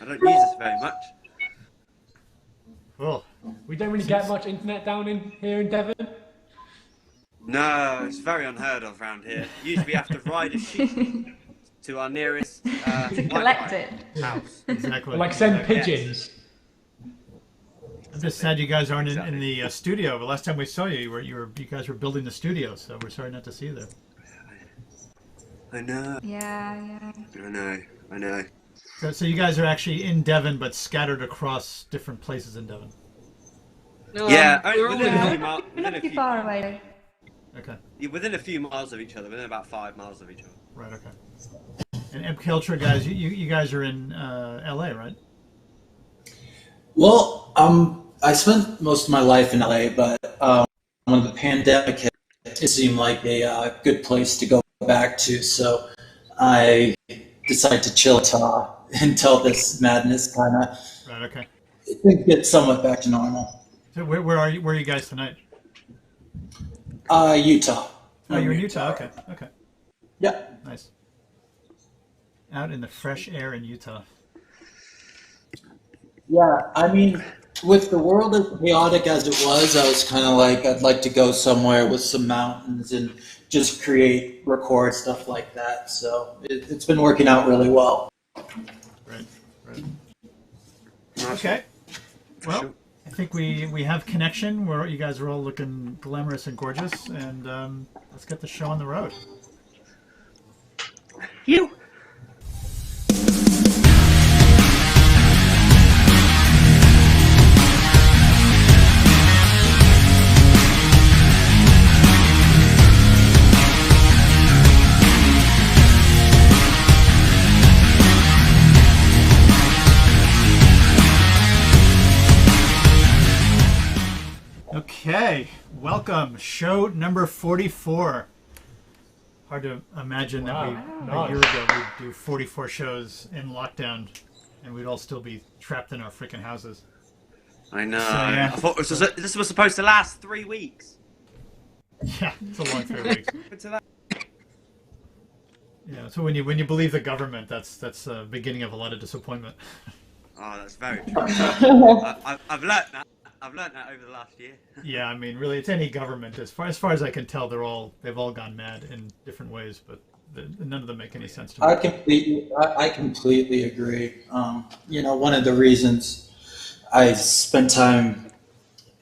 I don't use this very much. Cool. We don't really get much internet down in here in Devon. No, it's very unheard of around here. Usually we have to ride a sheep to our nearest To collect Wi-Fi it. house. Exactly. Or like send Exactly. pigeons. I'm just sad you guys aren't in Exactly. the studio. The last time we saw you, you guys were building the studio, so we're sorry not to see you there. I know, Yeah. I know. So you guys are actually in Devon, but scattered across different places in Devon. No, Yeah, we're within a all few miles. pretty far away. Okay. Within a few miles of each other. Within about 5 miles of each other. Right. Okay. And MK Ultra guys, you guys are in LA, right? Well, I spent most of my life in LA, but when the pandemic hit, it seemed like a good place to go back to. So I decided to chill until this madness kind of Right. Okay. gets somewhat back to normal. So where are you? Where are you guys tonight? Utah. Oh, you're in Utah. Okay. Okay. Yeah. Nice. Out in the fresh air in Utah. Yeah, I mean, with the world as chaotic as it was, I was kind of like, I'd like to go somewhere with some mountains and just record stuff like that. So it's been working out really well. Right. Right. Okay. Well, I think we have connection. You guys are all looking glamorous and gorgeous, and let's get the show on the road. You. Okay, welcome. Show number 44. Hard to imagine that Wow. a year ago we'd do 44 shows in lockdown and we'd all still be trapped in our freaking houses. I know. yeah. I thought this was supposed to last 3 weeks. Yeah, it's a long 3 weeks. To that. Yeah, so when you believe the government, that's the beginning of a lot of disappointment. Oh, that's very true. I've learnt that. I've learnt that over the last year. Yeah, I mean, really, it's any government. As far as I can tell, they've all gone mad in different ways, but none of them make any sense to me. I completely agree. One of the reasons I spent time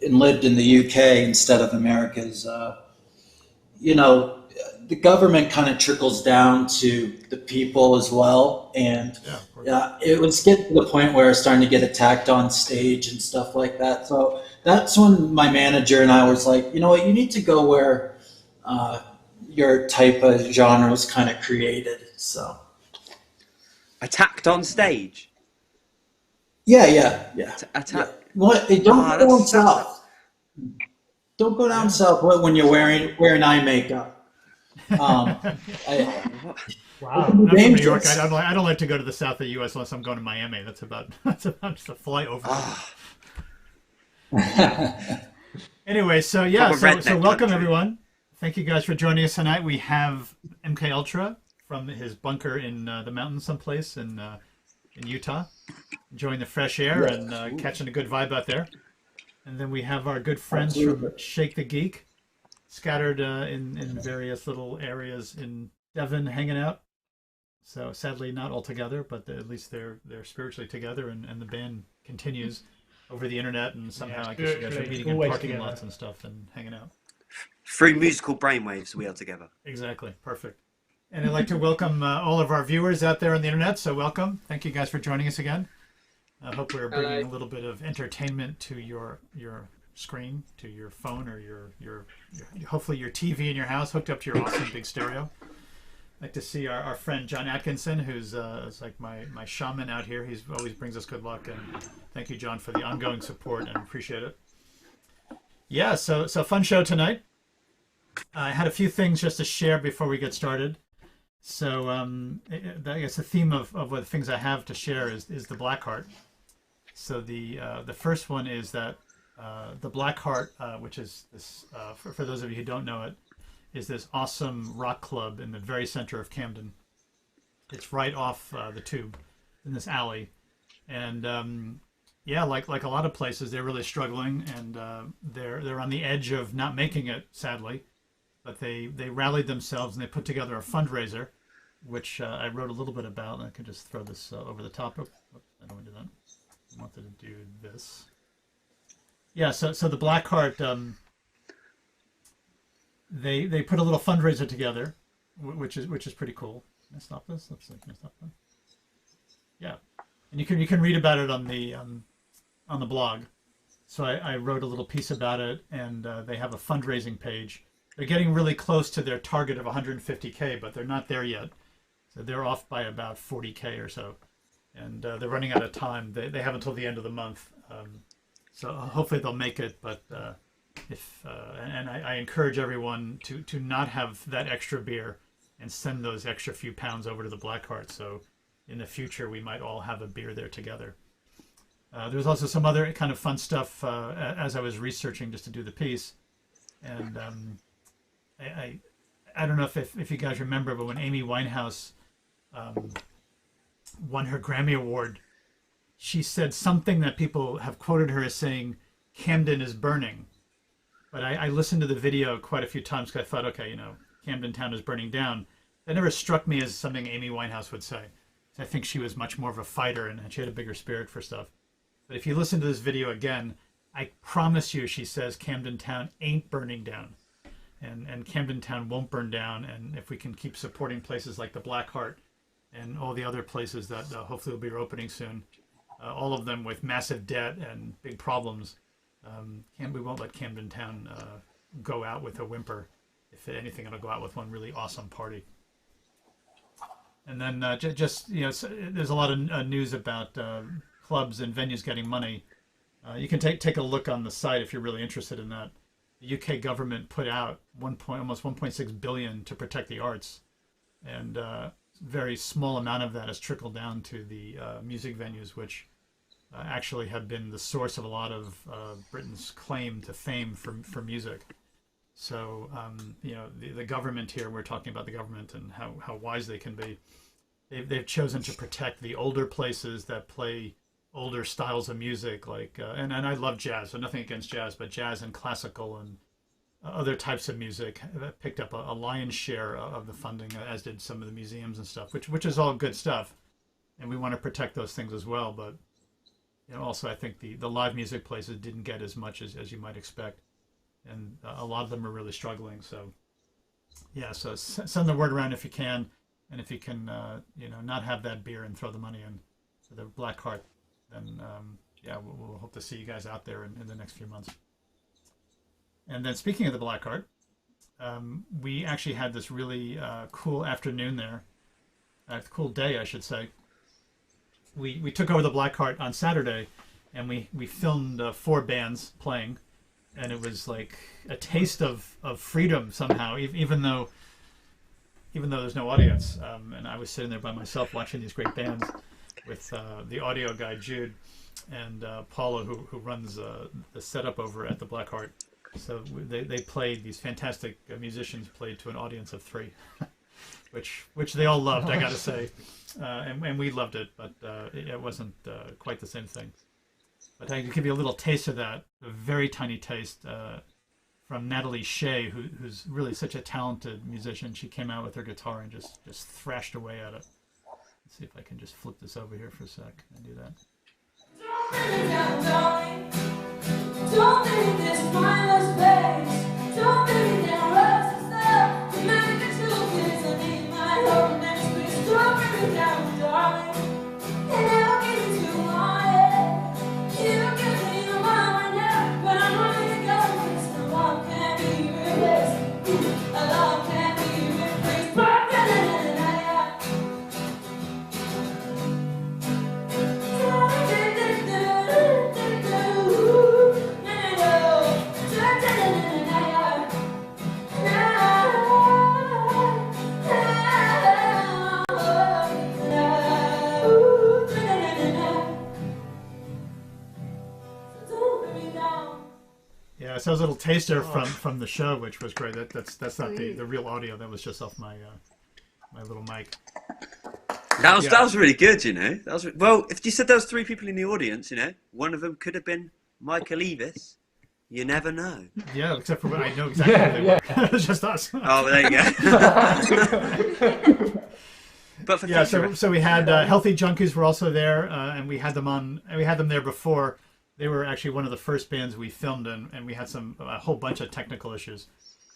and lived in the UK instead of America is, the government kind of trickles down to the people as well. And it was getting to the point where I was starting to get attacked on stage and stuff like that. So that's when my manager and I was like, you know what, you need to go where your type of genre was kind of created. So Attacked on stage. yeah. Attack. What? Don't go down south. Don't go down south when you're wearing eye makeup. Wow. I'm from New York. I don't like to go to the south of the U.S. unless I'm going to Miami. That's about just a fly over. Anyway, so welcome everyone. Thank you guys for joining us tonight. We have MK Ultra from his bunker in the mountains someplace in Utah, enjoying the fresh air and catching a good vibe out there. And then we have our good friends from Shake the Geek, scattered in various little areas in Devon, hanging out. So sadly, not all together, but at least they're spiritually together, and the band continues over the internet, and somehow I guess you guys are meeting in parking lots and stuff and hanging out. Through musical brainwaves, we are together. Exactly, perfect. And I'd like to welcome all of our viewers out there on the internet. So welcome, thank you guys for joining us again. I hope we're bringing a little bit of entertainment to your screen, to your phone, or your hopefully your TV in your house hooked up to your awesome big stereo. I'd like to see our friend John Atkinson, who's like my shaman out here. He always brings us good luck, and thank you, John, for the ongoing support, and appreciate it. Yeah, so fun show tonight. I had a few things just to share before we get started. So I guess the theme of what the things I have to share is the Black Heart. So the first one is that the Black Heart, which is this, for those of you who don't know it, is this awesome rock club in the very center of Camden. It's right off the tube in this alley, And yeah, like a lot of places, they're really struggling, and they're on the edge of not making it, sadly. But they rallied themselves and they put together a fundraiser, which I wrote a little bit about. And I could just throw this over the top. Oops, I don't want to do that. I wanted to do this. Yeah, so the Blackheart, they put a little fundraiser together, which is pretty cool. Can I stop this? Let's see. Can I stop that? Yeah, and you can read about it on the blog. So I wrote a little piece about it, and they have a fundraising page. They're getting really close to their target of 150K, but they're not there yet. So they're off by about 40K or so, and they're running out of time. They have until the end of the month, so hopefully they'll make it. But and I encourage everyone to not have that extra beer and send those extra few pounds over to the Blackheart. So in the future we might all have a beer there together. There's also some other kind of fun stuff as I was researching just to do the piece, and I don't know if you guys remember, but when Amy Winehouse won her Grammy Award, she said something that people have quoted her as saying, "Camden is burning." But I listened to the video quite a few times because I thought, okay, Camden Town is burning down. That never struck me as something Amy Winehouse would say. I think she was much more of a fighter and she had a bigger spirit for stuff. But if you listen to this video again, I promise you she says Camden Town ain't burning down. And Camden Town won't burn down. And if we can keep supporting places like the Blackheart and all the other places that hopefully will be opening soon, all of them with massive debt and big problems, we won't let Camden Town go out with a whimper. If anything, it'll go out with one really awesome party. And then there's a lot of news about clubs and venues getting money. You can take a look on the site if you're really interested in that. The UK government put out almost 1.6 billion to protect the arts, and a very small amount of that has trickled down to the music venues, which actually have been the source of a lot of Britain's claim to fame for music. So the government here, we're talking about the government and how wise they can be. They've chosen to protect the older places that play older styles of music, like and I love jazz, so nothing against jazz, but jazz and classical and other types of music that picked up a lion's share of the funding, as did some of the museums and stuff, which is all good stuff, and we want to protect those things as well. But also I think the live music places didn't get as much as you might expect, and a lot of them are really struggling. So yeah, so send the word around if you can, and if you can not have that beer and throw the money in to the Blackheart, then we'll hope to see you guys out there in the next few months. And then speaking of the Blackheart, we actually had this really cool afternoon there, cool day, I should say. We took over the Blackheart on Saturday, and we filmed 4 bands playing, and it was like a taste of freedom somehow, even though there's no audience. And I was sitting there by myself watching these great bands with the audio guy Jude and Paula, who runs the setup over at the Blackheart. So they played, these fantastic musicians played to an audience of 3, which they all loved, I gotta say, and we loved it, but it wasn't quite the same thing. But I can give you a little taste of that, a very tiny taste from Natalie Shea, who's really such a talented musician. She came out with her guitar and just thrashed away at it. Let's see if I can just flip this over here for a sec and do that. Don't leave this mindless place. Don't leave down roads and stuff. The magic truth is I need my home next week. Don't bring me down, darling. And I'll get into my head. You don't give me your mind right now, but I'm ready to go. Because no love can be replaced. A love can be replaced. But yeah, so it was a little taster from the show, which was great. That's not the real audio. That was just off my my little mic. That was really good, you know. That was well. If you said there was 3 people in the audience, you know, one of them could have been Michael Eavis. You never know. Yeah, except for when I know exactly who they were. It's just us. Oh, there you go. But for so we had Healthy Junkies were also there, and we had them on. We had them there before. They were actually one of the first bands we filmed in, and we had a whole bunch of technical issues.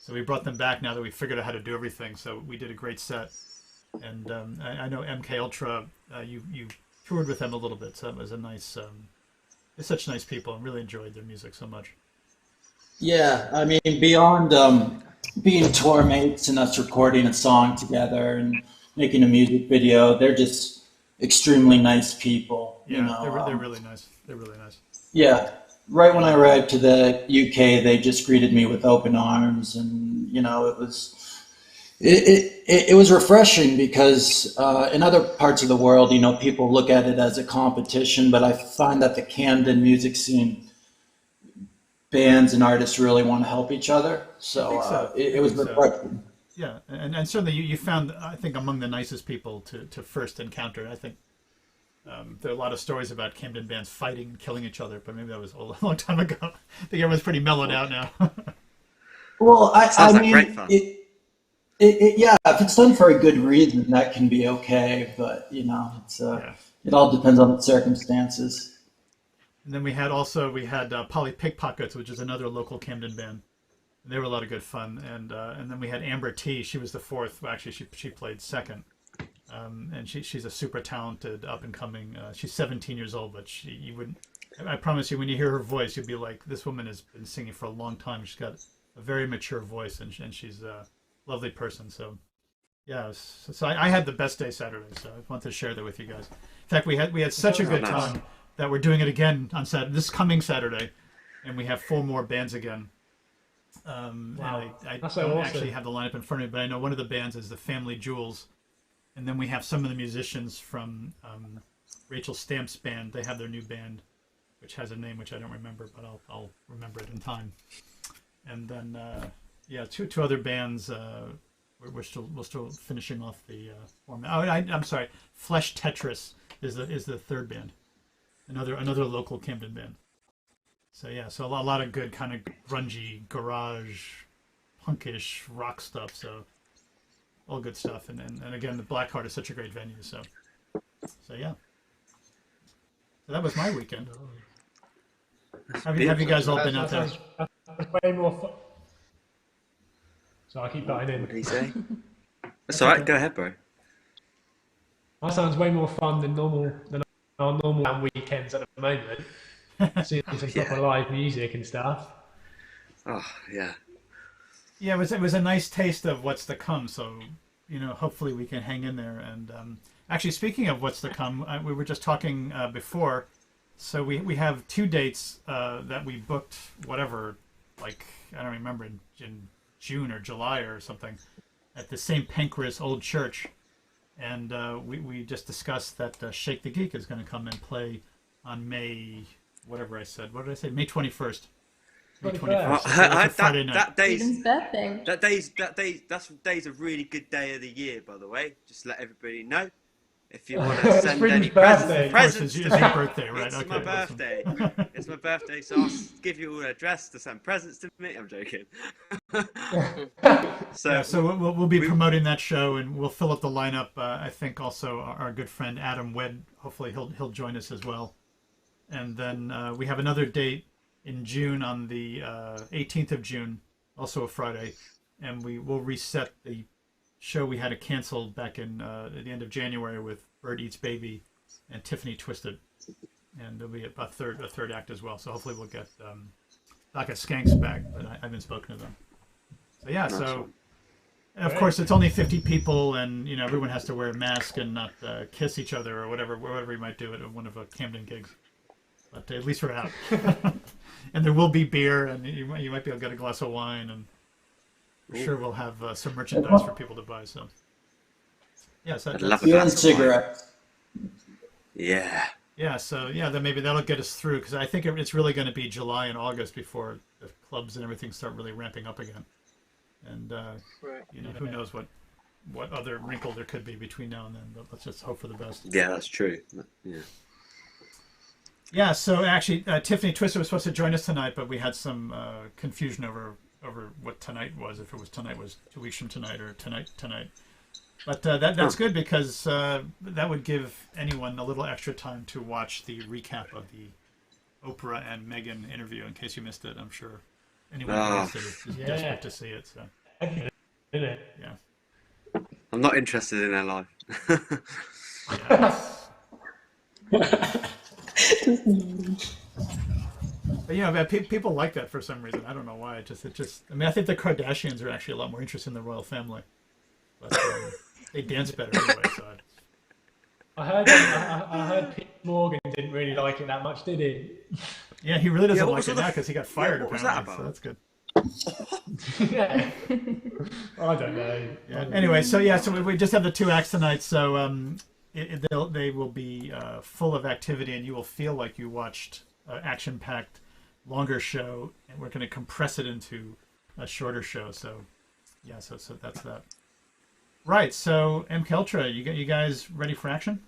So we brought them back now that we figured out how to do everything. So we did a great set. And I know MK Ultra, you toured with them a little bit, so it was a nice. They're such nice people, and really enjoyed their music so much. Yeah, I mean, beyond being tour mates and us recording a song together and making a music video, they're just extremely nice people. Yeah, you know? they're really nice. They're really nice. Yeah, right when I arrived to the UK, they just greeted me with open arms, and you know, it was refreshing because in other parts of the world, you know, people look at it as a competition, but I find that the Camden music scene, bands and artists really want to help each other. So it was refreshing. Yeah, and certainly you found, I think, among the nicest people to first encounter. I think there are a lot of stories about Camden bands fighting and killing each other, but maybe that was a long time ago. I think everyone's pretty mellowed out now. Well, I mean, great fun. yeah, if it's done for a good reason, that can be okay. But you know, it all depends on the circumstances. And then we had Polly Pickpockets, which is another local Camden band. And they were a lot of good fun. And then we had Amber T. She was the fourth. Well, actually, she played second. And she's a super talented up and coming. She's 17 years old, but I promise you, when you hear her voice, you'll be like, this woman has been singing for a long time. She's got a very mature voice, and she's a lovely person. So yeah, so I had the best day Saturday. So I want to share that with you guys. In fact, we had such a good time that we're doing it again on this coming Saturday, and we have 4 more bands again. Wow. I That's don't so actually awesome. have the lineup in front of me, but I know one of the bands is the Family Jewels, and then we have some of the musicians from Rachel Stamp's band. They have their new band, which has a name which I don't remember, but I'll remember it in time. And then two other bands. We're still finishing off the format. I'm sorry. Flesh Tetris is the third band. Another local Camden band. So yeah, so a lot of good kind of grungy, garage, punkish rock stuff. So all good stuff. And again, the Blackheart is such a great venue. So yeah. So that was my weekend. Have you guys all been out there? That's way more fun. So I keep butting in. What did he say? That's all right. Go ahead, bro. That sounds way more fun than our normal weekends at the moment. Seeing some proper live music and stuff. Oh yeah. Yeah, it was a nice taste of what's to come. So you know, hopefully we can hang in there. And actually, speaking of what's to come, we were just talking before. So we have 2 dates that we booked. Whatever, like I don't remember in June or July or something, at the St. Pancras Old Church. And we just discussed that Shake the Geek is going to come and play on May, whatever I said. What did I say? May 21st. May 21st. It's a Friday night. Eden's birthday. That day's a really good day of the year, by the way. Just to let everybody know. If you want to send any presents It's your birthday, right? It's Okay, my birthday. It's my birthday, so I'll give you an address to send presents to me. I'm joking. So we'll be promoting that show, and we'll fill up the lineup. I think also our good friend Adam Wedd. Hopefully he'll join us as well. And then we have another date in June on the 18th of June, also a Friday, and we will reset the show we had to cancel back in at the end of January with Bird Eats Baby and Tiffany Twisted, and there'll be a third act as well. So hopefully we'll get Doc Skanks back, but I haven't spoken to them. So yeah, so of course it's only 50 people, and you know everyone has to wear a mask and not kiss each other or whatever you might do at one of our Camden gigs. But at least we're out, and there will be beer, and you might be able to get a glass of wine, and I'm sure we'll have some merchandise for people to buy. So yeah, so I'd love a You glass and of cigarettes. wine. Yeah. Yeah, so then maybe that'll get us through, because I think it's really going to be July and August before the clubs and everything start really ramping up again. And you know, who knows what what other wrinkle there could be between now and then. But let's just hope for the best. Yeah, that's true. Yeah. Yeah. So actually, Tiffany Twister was supposed to join us tonight, but we had some confusion over what tonight was. If it was tonight was 2 weeks from tonight or tonight. But that's good because that would give anyone a little extra time to watch the recap of the Oprah and Meghan interview in case you missed it. I'm sure anyone who missed it is desperate to see it. So. Yeah. I'm not interested in their life. But yeah, people like that for some reason. I don't know why. It just. I mean, I think the Kardashians are actually a lot more interested in the royal family, but they dance better anyway. So. I heard Piers Morgan didn't really like it that much, did he? Yeah, he really doesn't like it now because he got fired. what was apparently, that about? So that's good. Yeah. I don't know. Yeah. Anyway, so we just have the 2 acts tonight. So they will be full of activity, and you will feel like you watched an action-packed, longer show, and we're going to compress it into a shorter show. So, yeah, so that's that. Right. So, MKUltra, you guys ready for action?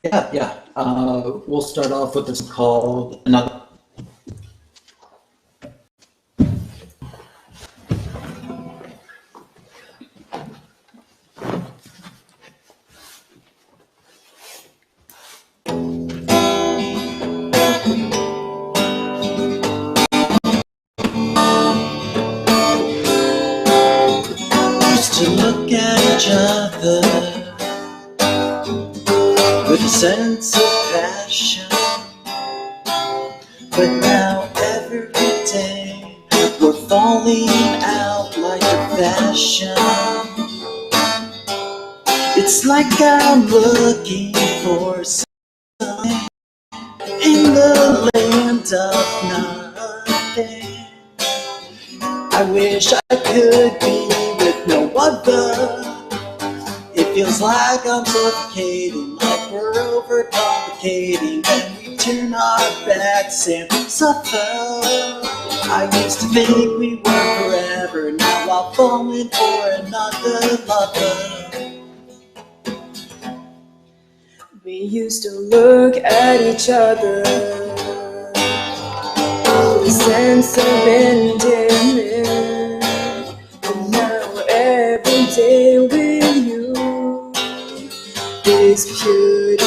Yeah. We'll start off with this called another. To look at each other with a sense of passion, but now every day we're falling out like a fashion. It's like I'm looking for something in the land of nothing. I wish I could be with no other. It feels like I'm suffocating, like we're overcomplicating when we turn our backs and suffer. I used to think we were forever, now I'm falling for another lover. We used to look at each other with a sense of endearment, and now every day with you is beauty.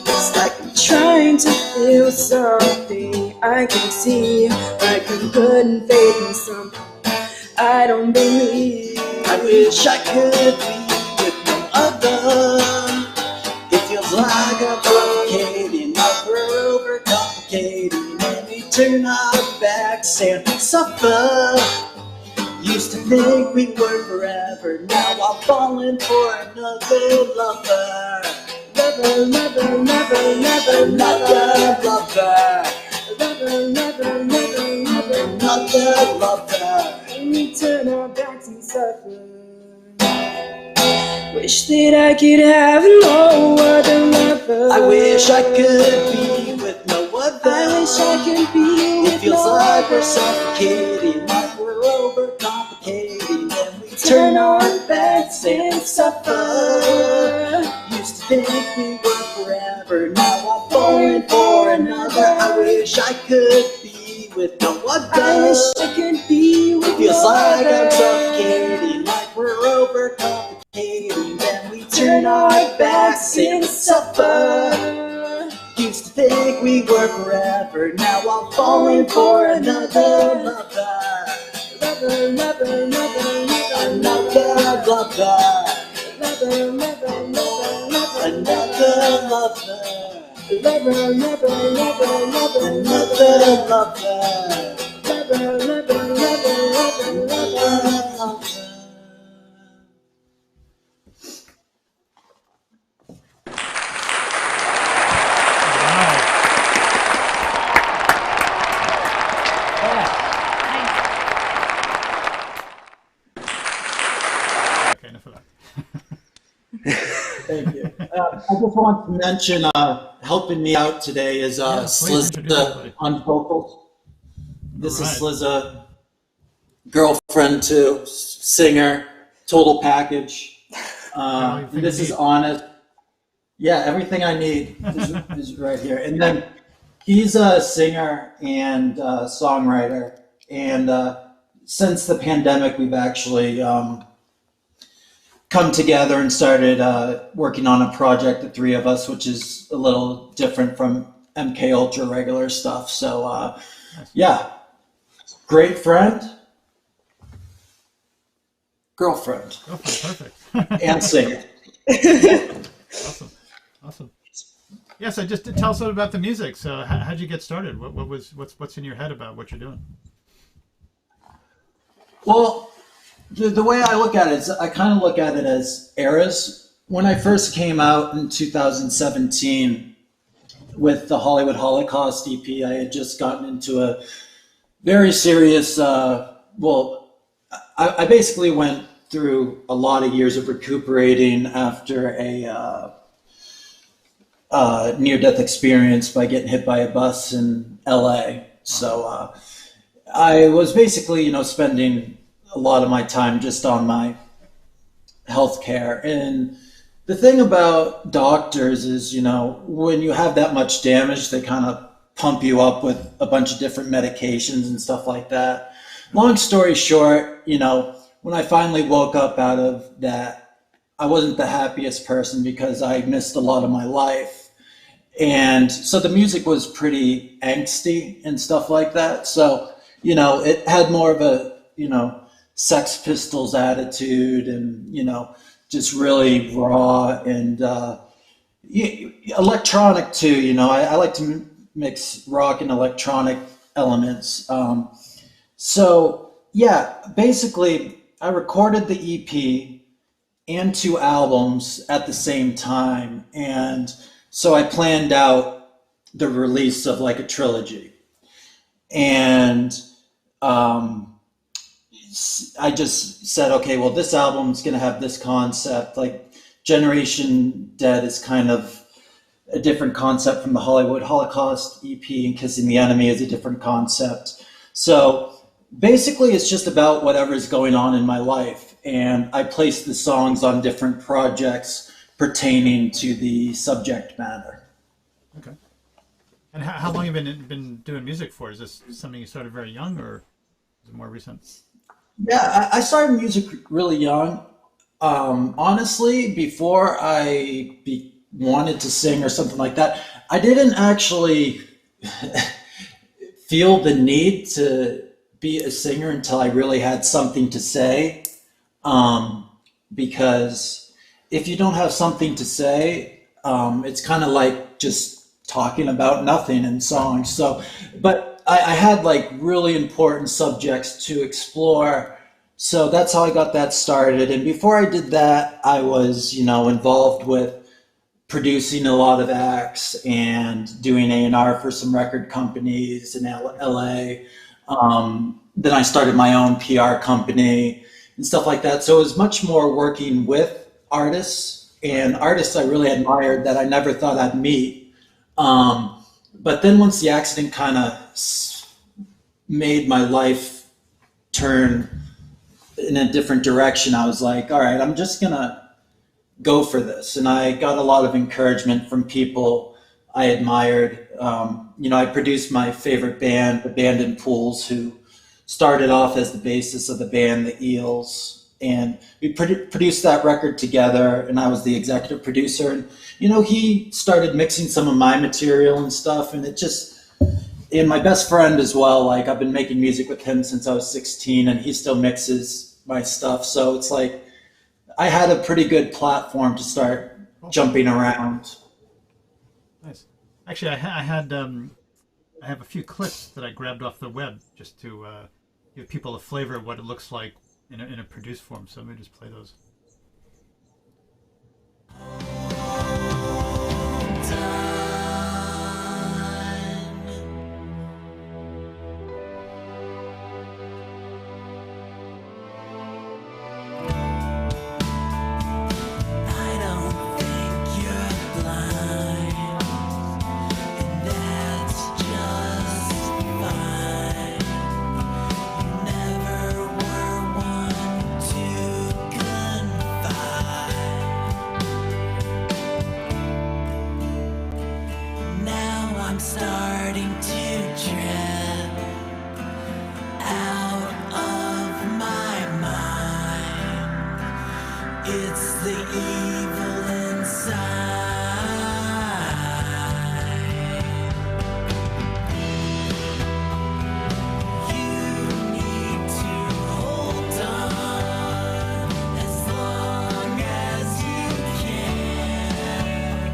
It's like I'm trying to feel something I can see, like I'm putting faith in something I don't believe. I wish I could be with no other. It feels like I'm suffocating, like we're overcomplicating, and we turn our backs and suffer. Used to think we were forever, now I'm falling for another lover. Lover, lover, lover, lover, Another lover. lover, lover, lover, lover, Another lover. and we turn our backs and suffer. Wish that I could have no other lover. I wish I could be with no other. I wish I could be with It feels no like we're other. suffocating, like we're overcomplicating, and we turn our backs and suffer. Used to think we were forever, now I'm falling for another. I wish I could be with no other. I wish I could be with It feels no like I'm other. suffocating, like we're overcomplicating, and we turn our backs and suffer. Used to think we were forever, now I'm falling for another lover. Lover, lover, lover, lover, Another lover. lover, lover, lover, lover, Another lover. lover, lover, lover, lover, Another lover. lover, lover, lover, lover, lover. Okay, enough of that. Thank you. I just want to mention helping me out today is Yeah, please introduce Slizza everybody. on vocals. This All is Slizza girlfriend too, singer, total package. Everything This you is need. honest. Yeah, everything I need is right here. And then he's a singer and songwriter. And since the pandemic, we've actually come together and started working on a project, the three of us, which is a little different from MK Ultra regular stuff. So yeah, great friend, girlfriend, Oh, perfect. and singer. Awesome. Awesome. Yeah, so just tell us a little about the music. So how'd you get started? What's in your head about what you're doing? Well, the way I look at it is I kind of look at it as eras. When I first came out in 2017 with the Hollywood Holocaust EP, I had just gotten into a very serious, I basically went through a lot of years of recuperating after a near-death experience by getting hit by a bus in LA. So I was basically, spending a lot of my time just on my healthcare. And the thing about doctors is, when you have that much damage, they kind of pump you up with a bunch of different medications and stuff like that. Long story short, when I finally woke up out of that, I wasn't the happiest person because I missed a lot of my life. And so the music was pretty angsty and stuff like that. So, it had more of a, Sex Pistols attitude and, just really raw and electronic too. I like to mix rock and electronic elements. So yeah, basically I recorded the EP and 2 albums at the same time. And so I planned out the release of like a trilogy. And I just said, okay, well, this album's going to have this concept. Like Generation Dead is kind of a different concept from the Hollywood Holocaust EP, and Kissing the Enemy is a different concept. So basically it's just about whatever's going on in my life. And I placed the songs on different projects pertaining to the subject matter. Okay. And how long have you been doing music for? Is this something you started very young, or is it more recent? Yeah, I started music really young. Honestly, before I wanted to sing or something like that, I didn't actually feel the need to be a singer until I really had something to say. Because if you don't have something to say, it's kind of like just talking about nothing in songs. So, but I had like really important subjects to explore. So that's how I got that started. And before I did that, I was, involved with producing a lot of acts and doing A&R for some record companies in LA. Then I started my own PR company and stuff like that. So it was much more working with artists and artists I really admired that I never thought I'd meet. But then once the accident kind of made my life turn in a different direction, I was like, all right, I'm just going to go for this. And I got a lot of encouragement from people I admired. I produced my favorite band, the band in Pools, who started off as the bassist of the band, the Eels. And we produced that record together, and I was the executive producer. And, he started mixing some of my material and stuff, and and my best friend as well, like I've been making music with him since I was 16, and he still mixes my stuff. So it's like I had a pretty good platform to start jumping around. Nice. Actually, I have a few clips that I grabbed off the web just to give people a flavor of what it looks like in a produced form. So let me just play those. Never the evil inside. You need to hold on as long as you can.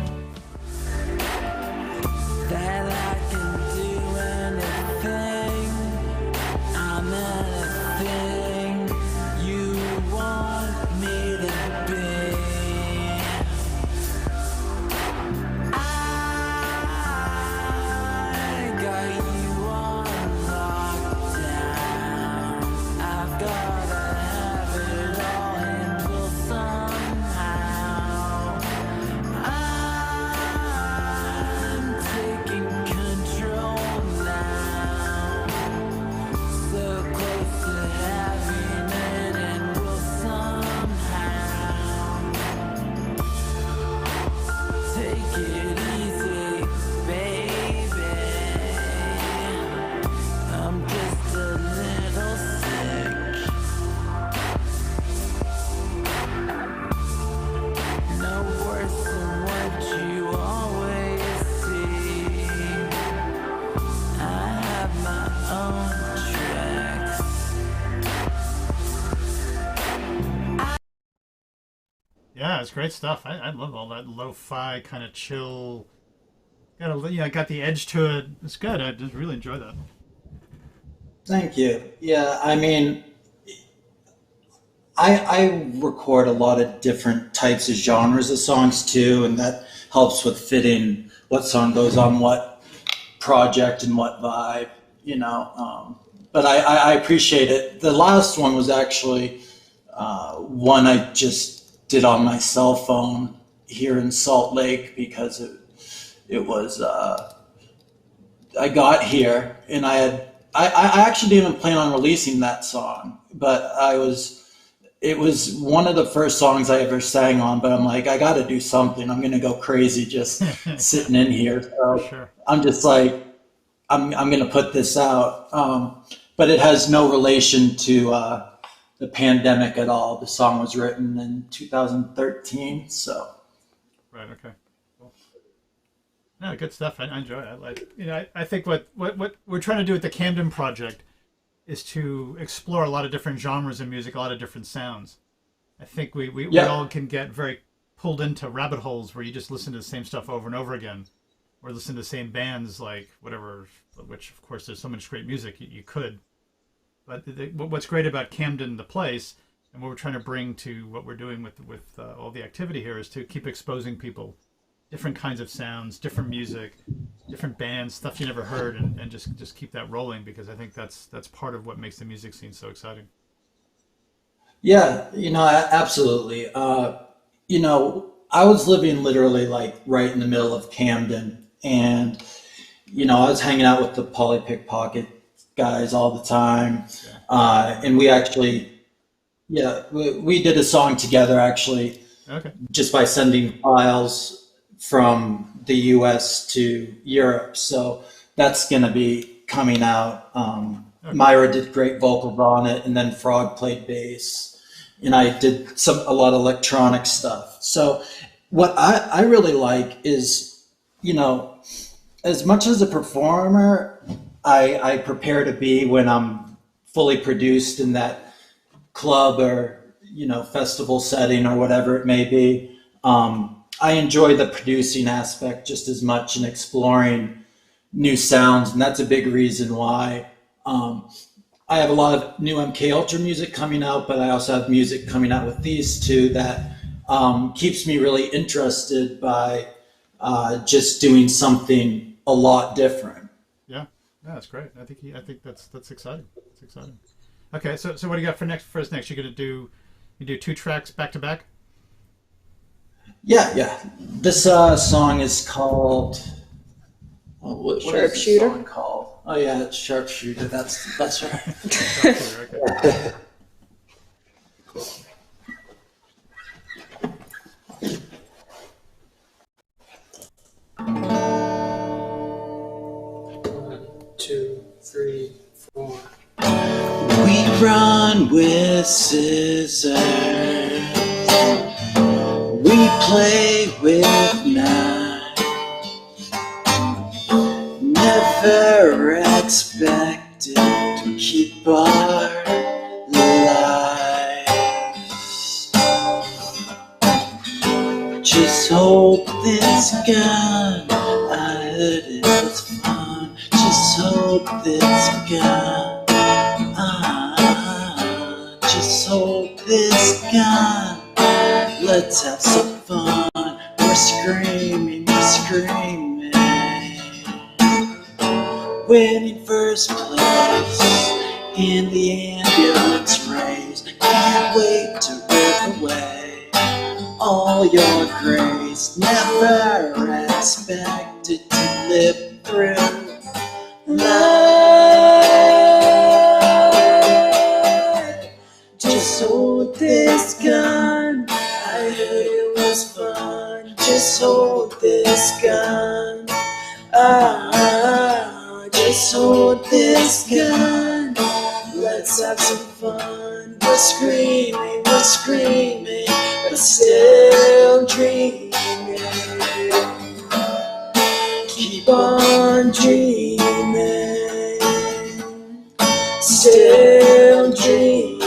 That I can do anything. I'm anything you want me to be. I got you on lockdown. I've gotta have it all handled somehow. I'm taking control now. So close to having it, and we'll somehow take it easy, baby. I'm just a little sick. No worse than what you always see. I have my own tricks. Yeah, it's great stuff. I love all that lo-fi kind of chill. Got the edge to it. It's good. I just really enjoy that. Thank you. Yeah, I mean, I record a lot of different types of genres of songs too, and that helps with fitting what song goes on what project and what vibe, you know. But I appreciate it. The last one was actually one I just did on my cell phone here in Salt Lake because it was I got here and I actually didn't even plan on releasing that song, but it was one of the first songs I ever sang on, but I'm like, I got to do something. I'm going to go crazy just sitting in here. So Sure. I'm just like, I'm going to put this out. But it has no relation to the pandemic at all. The song was written in 2013. So. Right. Okay. Cool. No, good stuff. I enjoy it. I think what we're trying to do with the Camden project is to explore a lot of different genres of music, a lot of different sounds. I think we all can get very pulled into rabbit holes where you just listen to the same stuff over and over again, or listen to the same bands, like whatever, which of course there's so much great music you could. But what's great about Camden, the place, and what we're trying to bring to what we're doing with all the activity here is to keep exposing people different kinds of sounds, different music, different bands, stuff you never heard, and just keep that rolling, because I think that's part of what makes the music scene so exciting. Yeah, absolutely. I was living literally like right in the middle of Camden, and I was hanging out with the Polly Pickpocket guys all the time, and we actually, we did a song together actually, just by sending files from the U.S. to Europe. So that's going to be coming out. Myra did great vocals on it, and then Frog played bass, and I did a lot of electronic stuff. So what I really like is, as much as a performer I prepare to be when I'm fully produced in that club or, festival setting or whatever it may be. I enjoy the producing aspect just as much and exploring new sounds, and that's a big reason why I have a lot of new MK Ultra music coming out, but I also have music coming out with these two that keeps me really interested by just doing something a lot different. Yeah, that's great. I think that's exciting. It's exciting. Okay, so what do you got for us next? You're gonna do 2 tracks back to back? Yeah. This song is called what is this song called? Oh yeah, it's Sharpshooter. That's right. Sharpshooter, okay. One, two, three, four. We run with scissors we play with night. Never expected to keep our lives. Just hold this gun. I heard it was fun. Just hold this gun. Just hold this gun. Let's have some fun. We're screaming, we're screaming. Winning first place in the ambulance race. Can't wait to rip away all your grace. Never expected to live through life. Just hold this gun. I heard it was fun. Just hold this gun. Just hold this gun. Let's have some fun. We're screaming, but still dreaming. Keep on dreaming, still dreaming.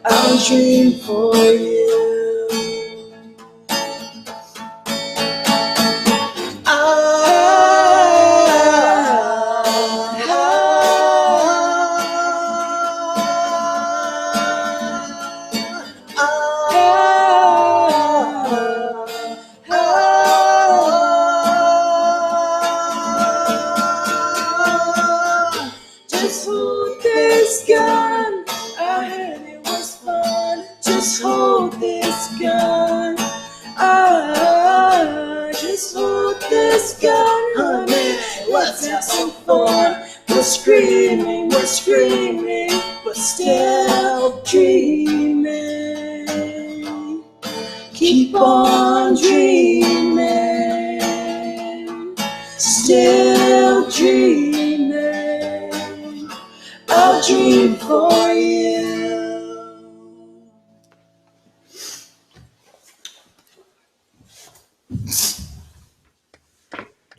I'll dream for you. Just hold this gun. I heard it was fun. Just hold this gun. Just hold this gun, honey. Let's have some fun. We're screaming, but still dreaming. Keep on dreaming, still dreaming. I'll dream for you.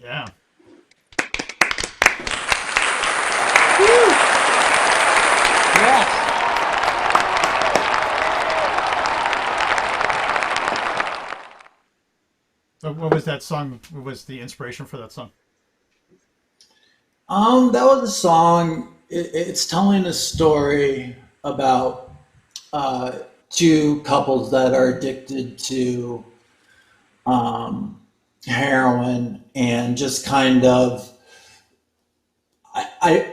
Yeah. So what was that song? What was the inspiration for that song? That was a song. It's telling a story about two couples that are addicted to heroin, and just kind of, I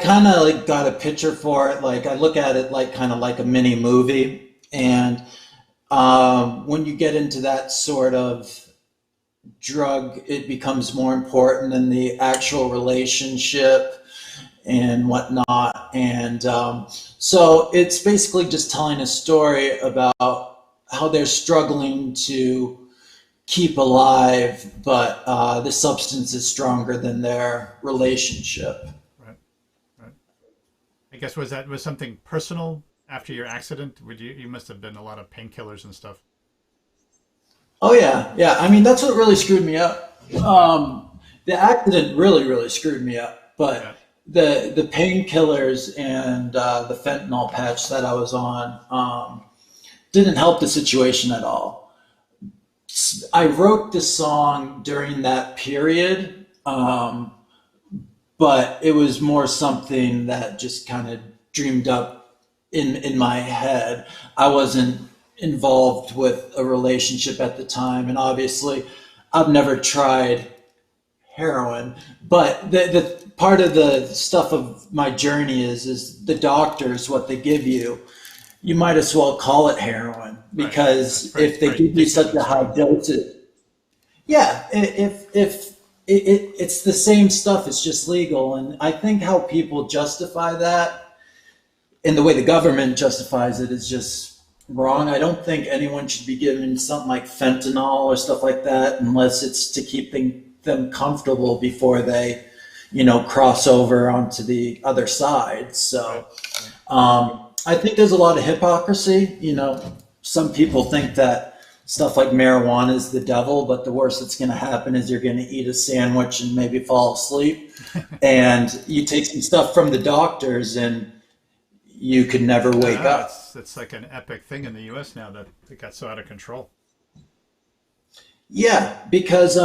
kind of like got a picture for it. Like I look at it like kind of like a mini movie, and when you get into that sort of drug, it becomes more important than the actual relationship and whatnot. And so it's basically just telling a story about how they're struggling to keep alive, but the substance is stronger than their relationship. Right. I guess was something personal after your accident? You must have been a lot of painkillers and stuff. Oh yeah. I mean, that's what really screwed me up. The accident really screwed me up, but the painkillers and the fentanyl patch that I was on didn't help the situation at all. I wrote this song during that period, but it was more something that just kind of dreamed up in my head. I wasn't involved with a relationship at the time, and obviously I've never tried heroin, but the part of the stuff of my journey is the doctors, what they give you might as well call it heroin, because if they give you such a high dose, if it's the same stuff, it's just legal. And I think how people justify that and the way the government justifies it is just wrong. I don't think anyone should be given something like fentanyl or stuff like that unless it's to keep them comfortable before they, cross over onto the other side. So I think there's a lot of hypocrisy, some people think that stuff like marijuana is the devil, but the worst that's going to happen is you're going to eat a sandwich and maybe fall asleep. And you take some stuff from the doctors and you could never wake up. It's like an epic thing in the U.S. now that it got so out of control. Yeah, because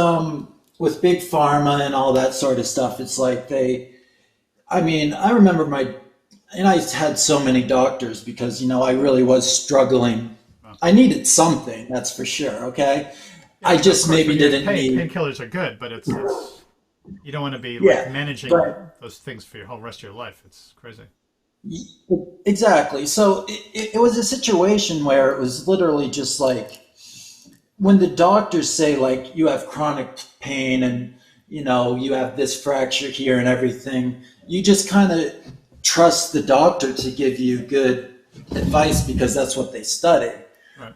with big pharma and all that sort of stuff, it's like I remember and I had so many doctors because, I really was struggling. I needed something, that's for sure, okay? Yeah, I just maybe didn't need... Painkillers are good, but it's you don't want to be like managing those things for your whole rest of your life. It's crazy. Exactly. So it was a situation where it was literally just like, when the doctors say like you have chronic pain and you have this fracture here and everything, you just kind of trust the doctor to give you good advice because that's what they study. Right.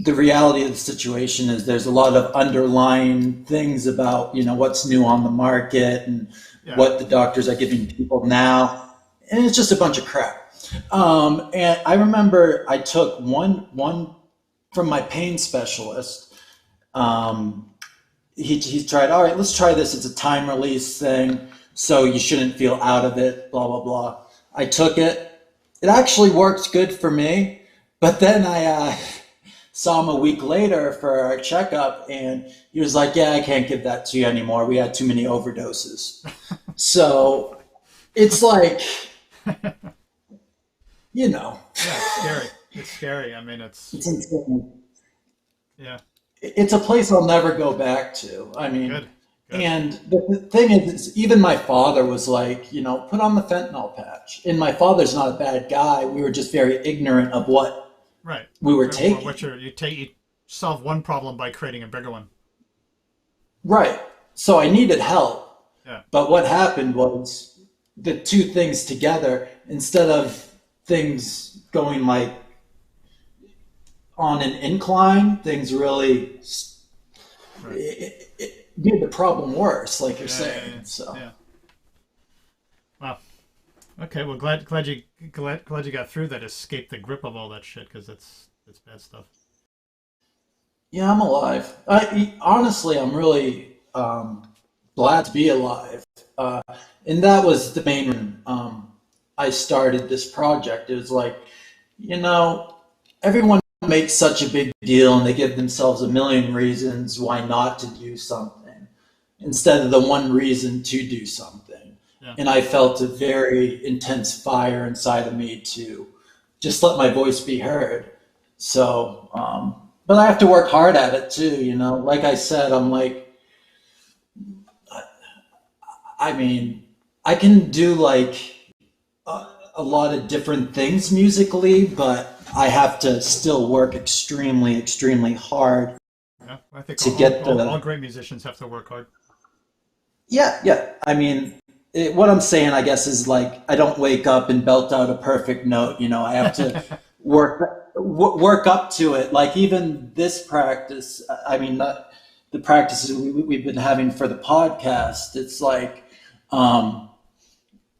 The reality of the situation is there's a lot of underlying things about what's new on the market and what the doctors are giving people now, and it's just a bunch of crap. And I remember I took one from my pain specialist. He tried, all right, let's try this. It's a time release thing, so you shouldn't feel out of it, blah, blah, blah. I took it. It actually worked good for me, but then I saw him a week later for our checkup, and he was like, yeah, I can't give that to you anymore. We had too many overdoses. So it's like, Yeah, it's scary. It's scary. I mean, it's insane. Yeah. It's a place I'll never go back to. I mean, Good. And the thing is, even my father was like, put on the fentanyl patch. And my father's not a bad guy. We were just very ignorant of what we were taking. You solve one problem by creating a bigger one. Right. So I needed help. Yeah. But what happened was the two things together, instead of things going like on an incline, things really it made the problem worse, like you're saying. Yeah. So. Yeah. Wow. Okay. Well, glad you got through that. Escaped the grip of all that shit because it's bad stuff. Yeah, I'm alive. Honestly, I'm really glad to be alive. And that was the main reason I started this project. It was like, everyone makes such a big deal and they give themselves a million reasons why not to do something instead of the one reason to do something. Yeah. And I felt a very intense fire inside of me to just let my voice be heard. So, but I have to work hard at it too, like I said, I'm like, I can do like a lot of different things musically, but I have to still work extremely, extremely hard. Yeah, I think all great musicians have to work hard. Yeah. I mean, what I'm saying, I guess, is like I don't wake up and belt out a perfect note. I have to work up to it. Like even this practice, the practices we've been having for the podcast. It's like I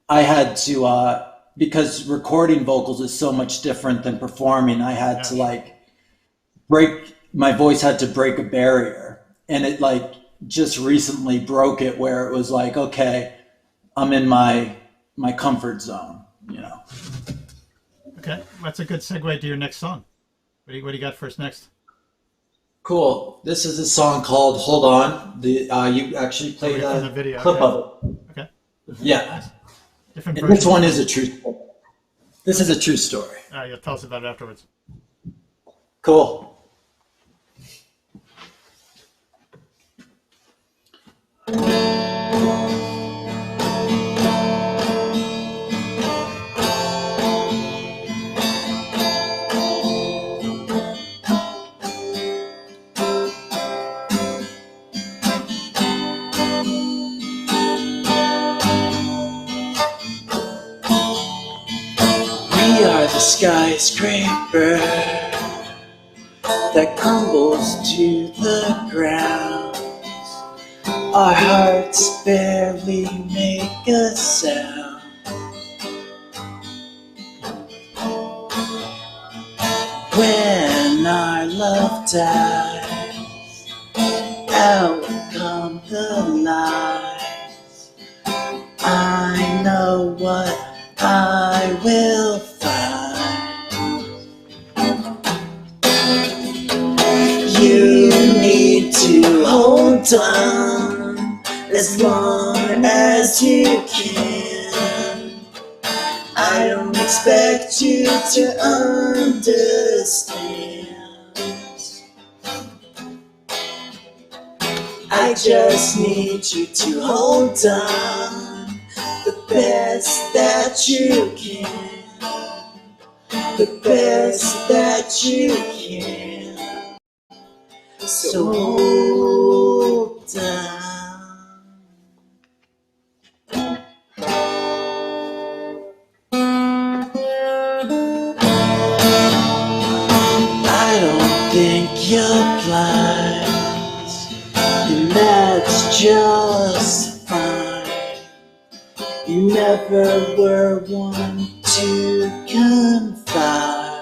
had to. Because recording vocals is so much different than performing, I had to my voice had to break a barrier. And it like just recently broke it where it was like, okay, I'm in my comfort zone, Okay, that's a good segue to your next song. What do you got for us next? Cool. This is a song called Hold On. You actually played a video, clip of it. Okay. Yeah. Nice. And this one is a true story. This is a true story. You'll tell us about it afterwards. Cool. We are the skyscraper that crumbles to the ground. Our hearts barely make a sound. our love dies, out come the lies. I know what I will find. You need to hold on as long as you can. I don't expect you to understand. I just need you to hold on the best that you can, the best that you can. So hold on. I don't think you're blind, and that's just fine. You never were one to confide.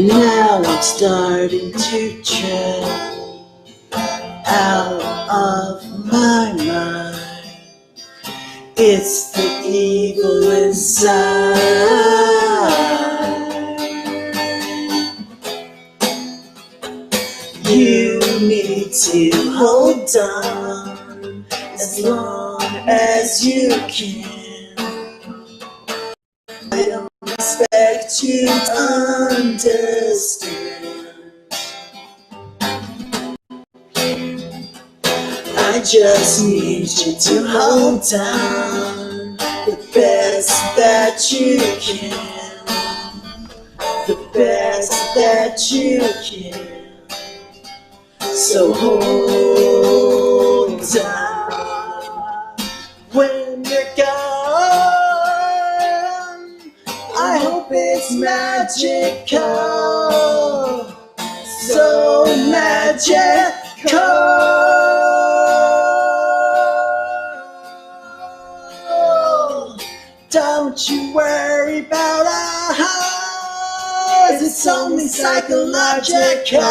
Now I'm starting to tread out of my mind. It's the evil inside. You need to hold on as long as you can. I don't expect you to understand. I just need you to hold on the best that you can, the best that you can. So hold on when you're gone. I hope it's magical, so magical. Don't you worry about our hearts, it's only psychological.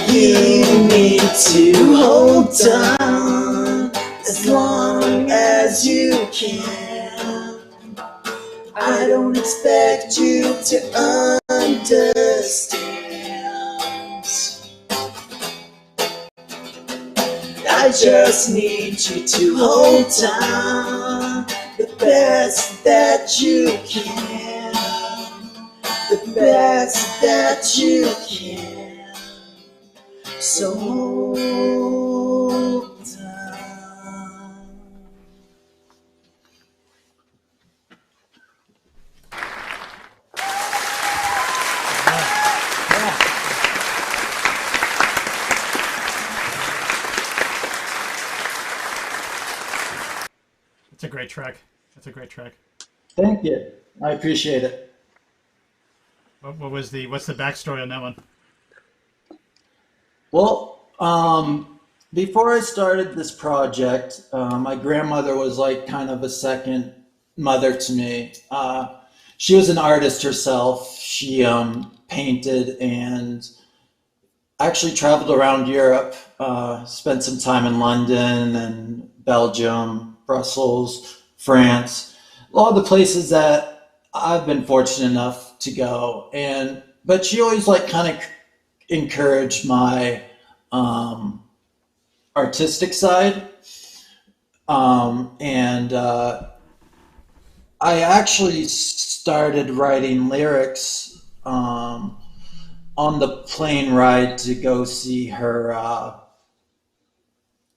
You need to hold on as long as you can. I don't expect you to understand. I just need you to hold on the best that you can, the best that you can. So hold on. It's a great track. That's a great track. Thank you. I appreciate it. What's the backstory on that one? Well, before I started this project, my grandmother was like kind of a second mother to me. She was an artist herself. She painted and actually traveled around Europe, spent some time in London and Belgium, Brussels, France, all the places that I've been fortunate enough to go. But she always like kind of encouraged my artistic side. I actually started writing lyrics on the plane ride to go see her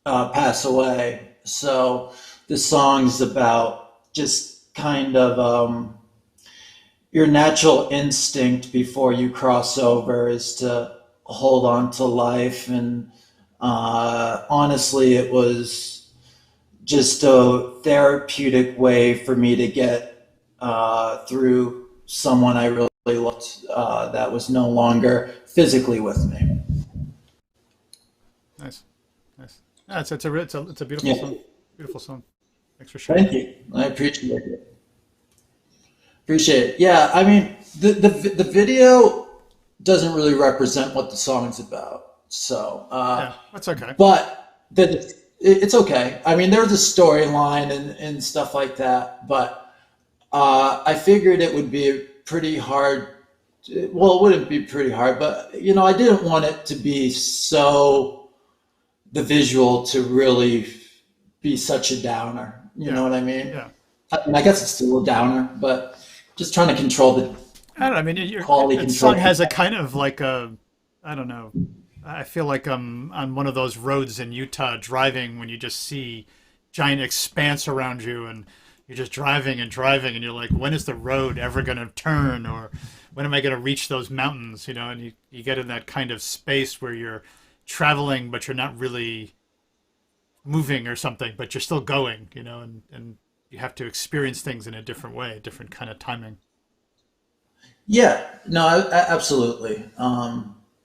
pass away. So the song's about just kind of your natural instinct before you cross over is to hold on to life. And honestly, it was just a therapeutic way for me to get through someone I really loved that was no longer physically with me. Nice. Yeah, it's a beautiful Yeah. song. Beautiful song. Thanks for sharing. Thank you. I appreciate it. Appreciate it. Yeah, I mean, the video doesn't really represent what the song's about. So, Yeah, that's okay. but it's okay. I mean, there's a storyline and stuff like that, but I figured it would be pretty hard. Well, it wouldn't be pretty hard, but I didn't want it to be so the visual to really be such a downer. You know what I mean? Yeah. I guess it's still a downer, but just trying to control the I don't know. I mean, quality the control. song has a kind of like a, I don't know. I feel like I'm on one of those roads in Utah driving when you just see giant expanse around you and you're just driving and driving and you're like, when is the road ever going to turn, or when am I going to reach those mountains? And you get in that kind of space where you're traveling, but you're not really moving or something, but you're still going, and you have to experience things in a different way, a different kind of timing. Yeah, no, absolutely.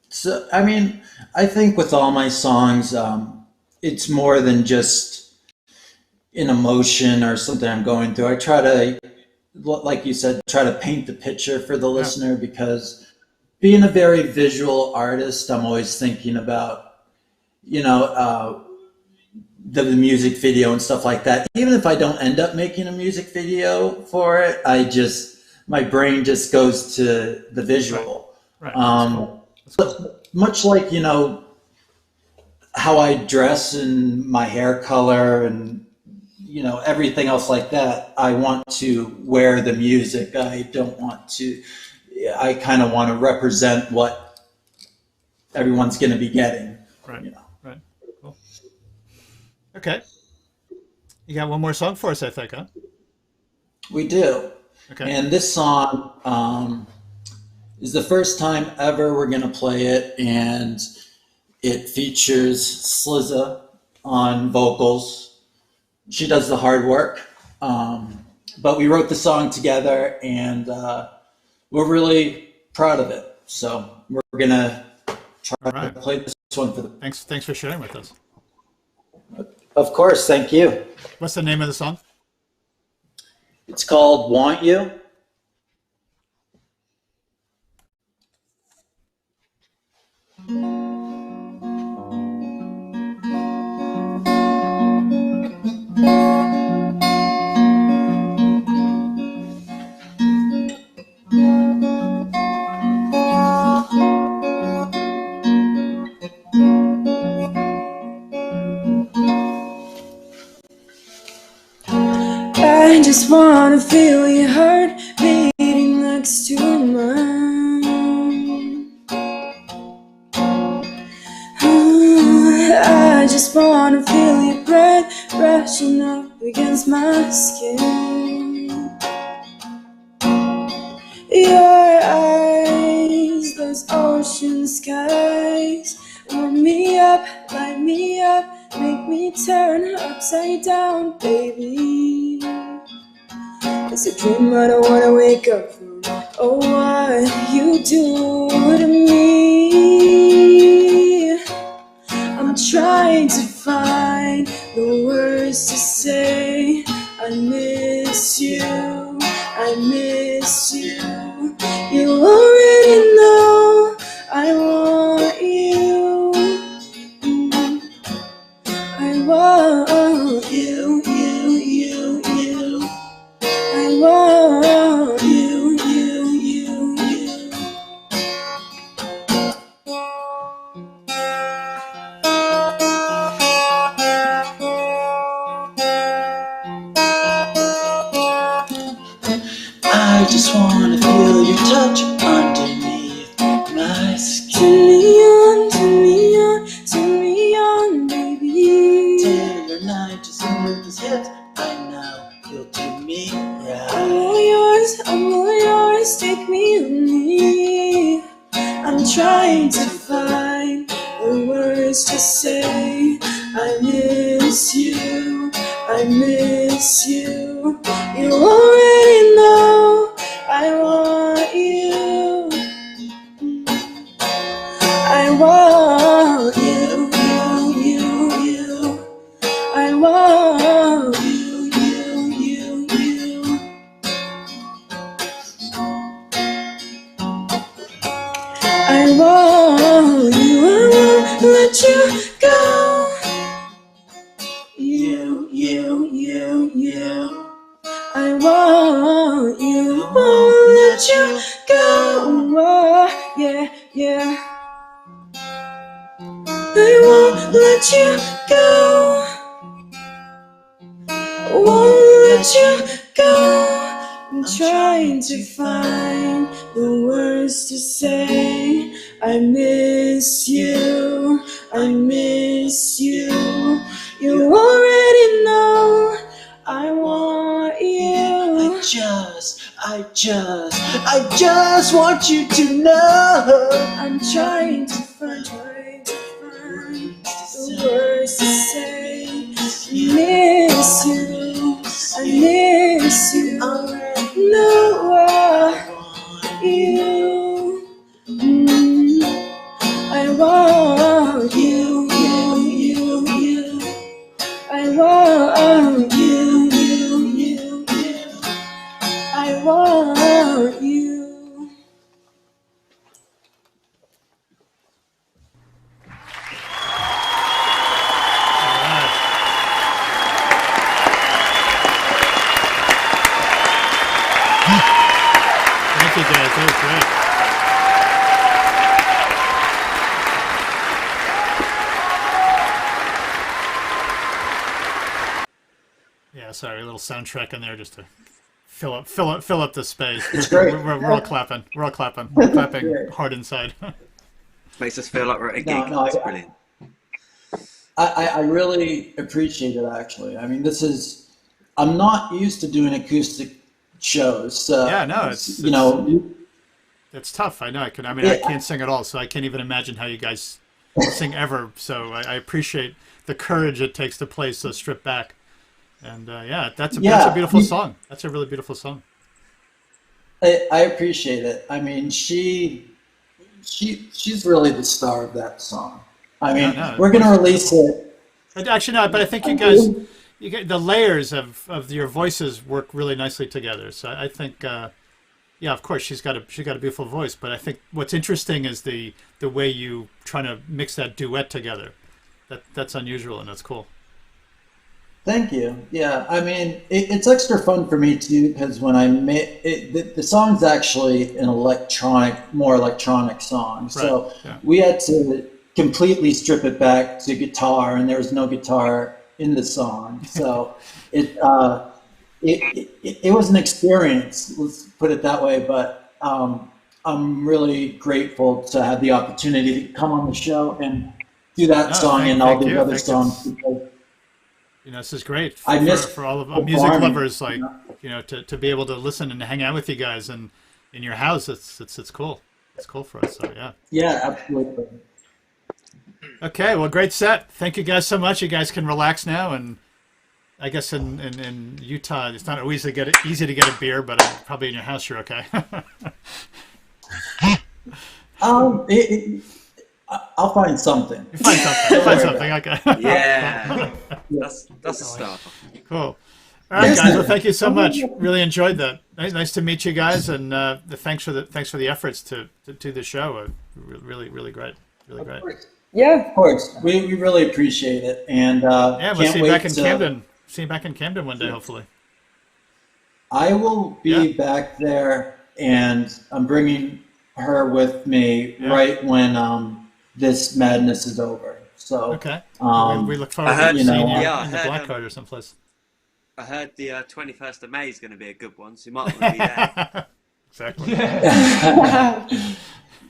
So, I mean, I think with all my songs, it's more than just an emotion or something I'm going through. I try to, like you said, try to paint the picture for the listener, because being a very visual artist, I'm always thinking about, the music video and stuff like that. Even if I don't end up making a music video for it, my brain just goes to the visual. Right. That's cool. Much like, how I dress and my hair color and, everything else like that, I want to wear the music. I kind of want to represent what everyone's going to be getting. Right. Right. Cool. Okay. You got one more song for us, I think, huh? We do. Okay. And this song is the first time ever we're going to play it, and it features Slizza on vocals. She does the hard work, but we wrote the song together, and we're really proud of it. So we're going to try to play this one for them. Thanks for sharing with us. Of course, thank you. What's the name of the song? It's called Want You. I just wanna feel your heart beating next to mine. I just wanna feel your breath brushing up against my skin. Your eyes, those ocean skies, warm me up, light me up, make me turn upside down, baby. It's a dream I don't wanna wake up from. Oh, what you do to me. I'm trying to find the words to say. I miss you, I miss you. You already know I want you. I want you, you, you, you. I want you, you, you, you. trying to find the words to say. I miss you, I miss you. You already know I want you. I want you, you. I want you, you. I want you, I won't let you go. You. I want you, won't let you go. Oh, yeah. I won't let you go. Won't let you go. I'm trying to find the words to say. I miss you, I miss you. You already know I want you. I just want you to know. I'm trying to find the words to say. I miss you. No, I want you. I want you. I want you. I want you. Thank you, guys. That was great. Yeah, sorry, a little soundtrack in there just to fill up the space. It's great. We're all clapping. We're clapping hard inside. Makes us feel like we're at a gig. That's brilliant. I really appreciate it, actually. I mean, I'm not used to doing acoustic shows. Yeah, no, it's tough. I know. I can't sing at all, so I can't even imagine how you guys sing ever. So I appreciate the courage it takes to play so stripped back. And that's a beautiful song. That's a really beautiful song. I appreciate it. I mean, she's really the star of that song. I mean, we're going to release it. Actually, no, but I think you guys, the layers of your voices work really nicely together. So I think, of course, she's got a beautiful voice. But I think what's interesting is the way you trying to mix that duet together. That's unusual and that's cool. Thank you. Yeah, I mean, it's extra fun for me too because when I made it, the song's actually an more electronic song. So we had to completely strip it back to guitar, and there was no guitar in the song. So it was an experience. Let's put it that way. But I'm really grateful to have the opportunity to come on the show and do that song and all the other songs. This is great for all of music lovers, like to be able to listen and hang out with you guys and in your house. It's cool. It's cool for us. So yeah. Yeah, absolutely. Okay, well, great set. Thank you guys so much. You guys can relax now, and I guess in Utah it's not always easy to get a beer, but probably in your house you're okay. I'll find something. You find something. Okay. Yeah. That's a start. Cool. All right, guys. Well, thank you so much. Really enjoyed that. Nice to meet you guys, and thanks for the efforts to the show. Really great. Really great. Yeah, of course. We really appreciate it, and we'll see you back in Camden. See you back in Camden one day, hopefully. I will be back there, and I'm bringing her with me right when this madness is over. So okay, we look forward to seeing you in the Black Card or someplace. I heard the 21st of May is going to be a good one, so you might want to be there. Exactly.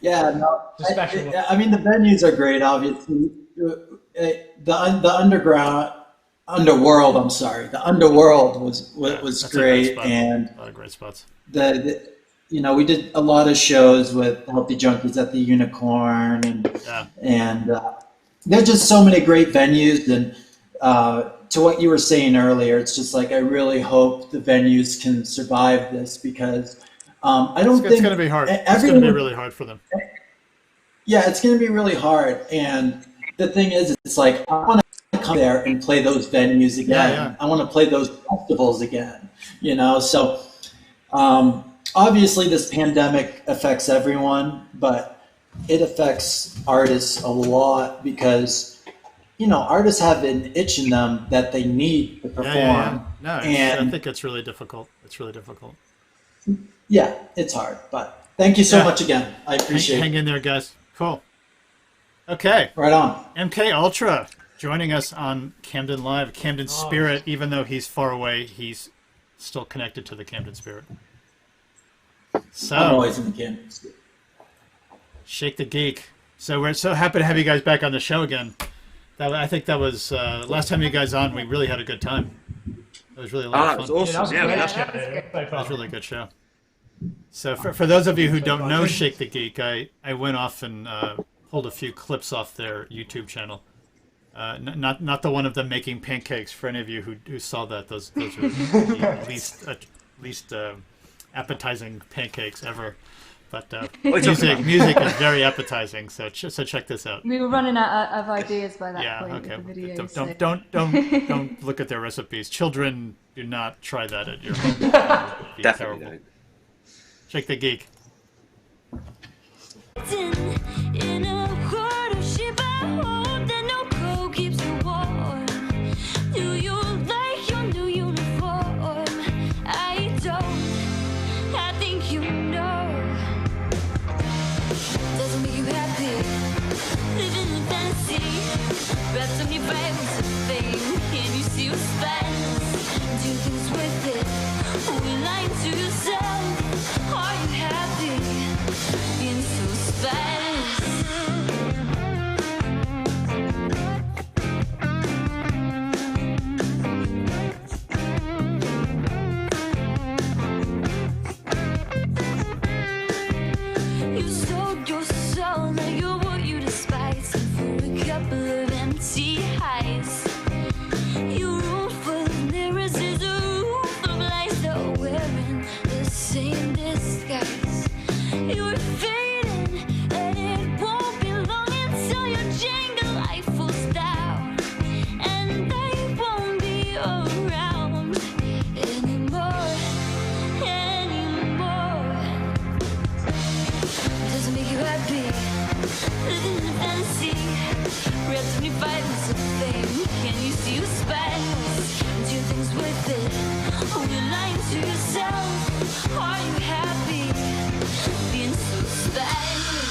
Yeah, no. I mean, the venues are great. Obviously, the underworld. I'm sorry, the underworld was That's great, a and a lot of great spots. we did a lot of shows with Healthy Junkies at the Unicorn, and there's just so many great venues. And to what you were saying earlier, it's just like I really hope the venues can survive this, because I don't think it's going to be hard. It's going to be really hard for them. Yeah, it's going to be really hard. And the thing is, it's like I want to come there and play those venues again. Yeah. I want to play those festivals again. So obviously this pandemic affects everyone, but it affects artists a lot, because artists have an itch in them that they need to perform. Yeah. No, I think it's really difficult. It's really difficult. Yeah, it's hard, but thank you so much again. I appreciate it. Hang in there, guys. Cool. Okay. Right on. MK Ultra joining us on Camden Live. Camden Spirit, even though he's far away, he's still connected to the Camden Spirit. So, I'm always in the Camden Spirit. Shake the Geek. So we're so happy to have you guys back on the show again. I think that was last time you guys on. We really had a good time. It was really a lot of fun. That was awesome. That was a really good show. So for those of you who don't know Shake the Geek, I went off and pulled a few clips off their YouTube channel. Not the one of them making pancakes. For any of you who saw that, those are the least appetizing pancakes ever. But music is very appetizing. So check this out. We were running out of ideas by that point. Okay. With the videos, Don't look at their recipes. Children, do not try that at your home. It would be Definitely terrible. don't. Shake the Geek. In a heart of ship, I hope that no cold keeps you warm. Do you like your new uniform? I don't. I think you know. Doesn't make you happy. Living in fantasy. Wrapped up your vibes of fame. Can you see your spines? Do things with it. We lie to yourself. Are you happy? Being so spicy. You sold your soul, now you're what you despise. And for a couple of empty highs, you room full of mirrors is a roof of lies that are wearing the same disguise. You're fading, and it won't be long until your Jenga life falls down, and they won't be around anymore. Doesn't make you happy. Living in a fantasy. Wrapped in your violence of fame. Can you see your spines? Do things with it. Oh, you're lying to yourself. Are you happy? Being so spicy.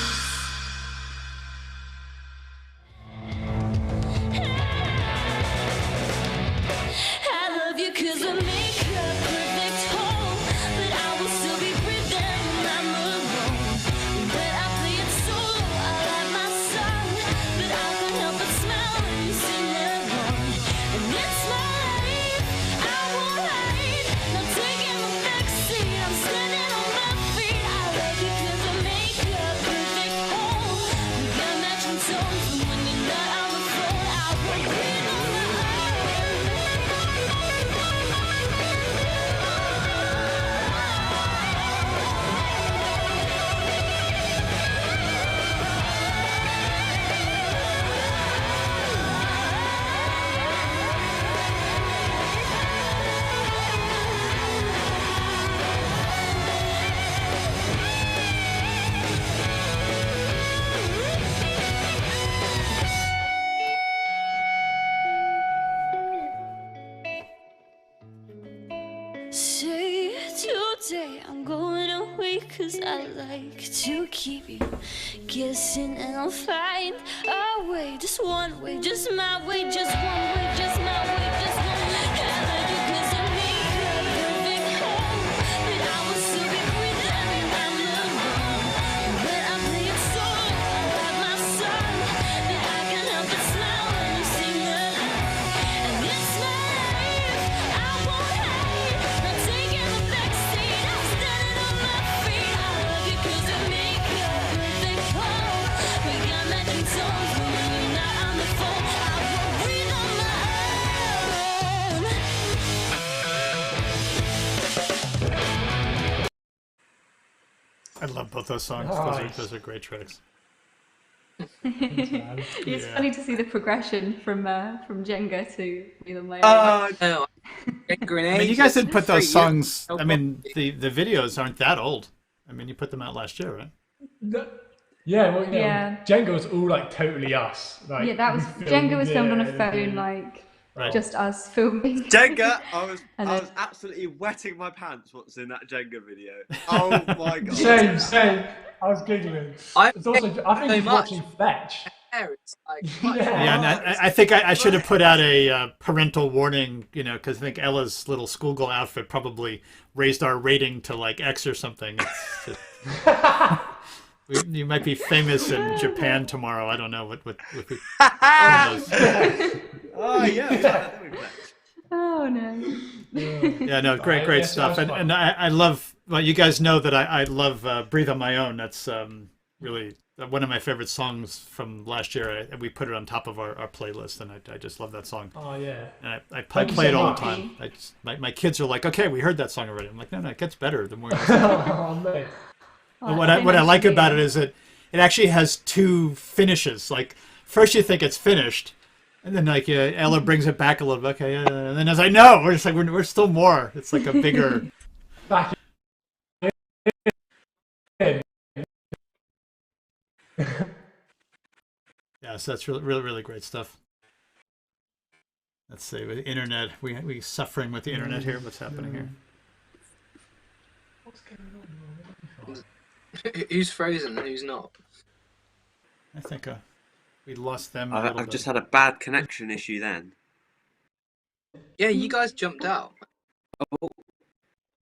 I love you 'cause we make a perfect home, but I will still be breathing when I'm alone. But I play it solo, I like my song, but I can't help but smile when you sing along. And it's my life, I won't hide, not taking the backseat, I'm standing on my feet. I love you 'cause we make a perfect home. We got matching tones, and when you're not on the phone, I won't breathe on my own. Say today I'm going away 'cause I like to keep you guessing, and I'll find a way, just one way, just my way, just one way, just my way, just one way. I love you 'cause I make a perfect home, but I will still be breathing when I'm alone. But I play it solo, I like my song, but I can't help but smile when you sing along. And it's my life, I won't hide, not taking the backseat, I'm standing on my feet. love both those songs. Nice. Those are great tracks. It's Yeah. funny to see the progression from Jenga to Me on My Own. No, I mean, you guys didn't put those songs. I mean, the videos aren't that old. I mean, you put them out last year, right? Yeah, well, Yeah. Jenga was all like totally us. Like, Yeah, that was Jenga was filmed on a phone, like Right. just us filming. Jenga, I was And I then- was absolutely wetting my pants what's in that Jenga video. Oh my god. Same. I was giggling. I It's also, I think so he's much. watching Fetch. It's like, Yeah, and I think I should have put out a parental warning, you know, because I think Ella's little schoolgirl outfit probably raised our rating to like X or something. It's just, you might be famous in Japan tomorrow. I don't know what who knows? Oh yeah, that would be fun. Oh no. Yeah, no, great Yeah, stuff, sounds fun. and I love. Well, you guys know that I love "Breathe on My Own." That's really one of my favorite songs from last year. We put it on top of our playlist, and I just love that song. Oh yeah. And I Thank you play it so all much. the time. My kids are like, okay, we heard that song already. I'm like, no, it gets better the more you listen. Oh mate. Oh, What I like about it is that it actually has two finishes. Like first you think it's finished, and then like Ella brings it back a little bit. Okay, and then as I know, we're just like we're still more. It's like a bigger. Back Yeah, so that's really great stuff. Let's see with the internet. We suffering with the internet here. What's happening here? What's going on? who's frozen and who's not? I think we lost them. A little I've bit. just had a bad connection issue then. Yeah, you guys jumped out. Oh,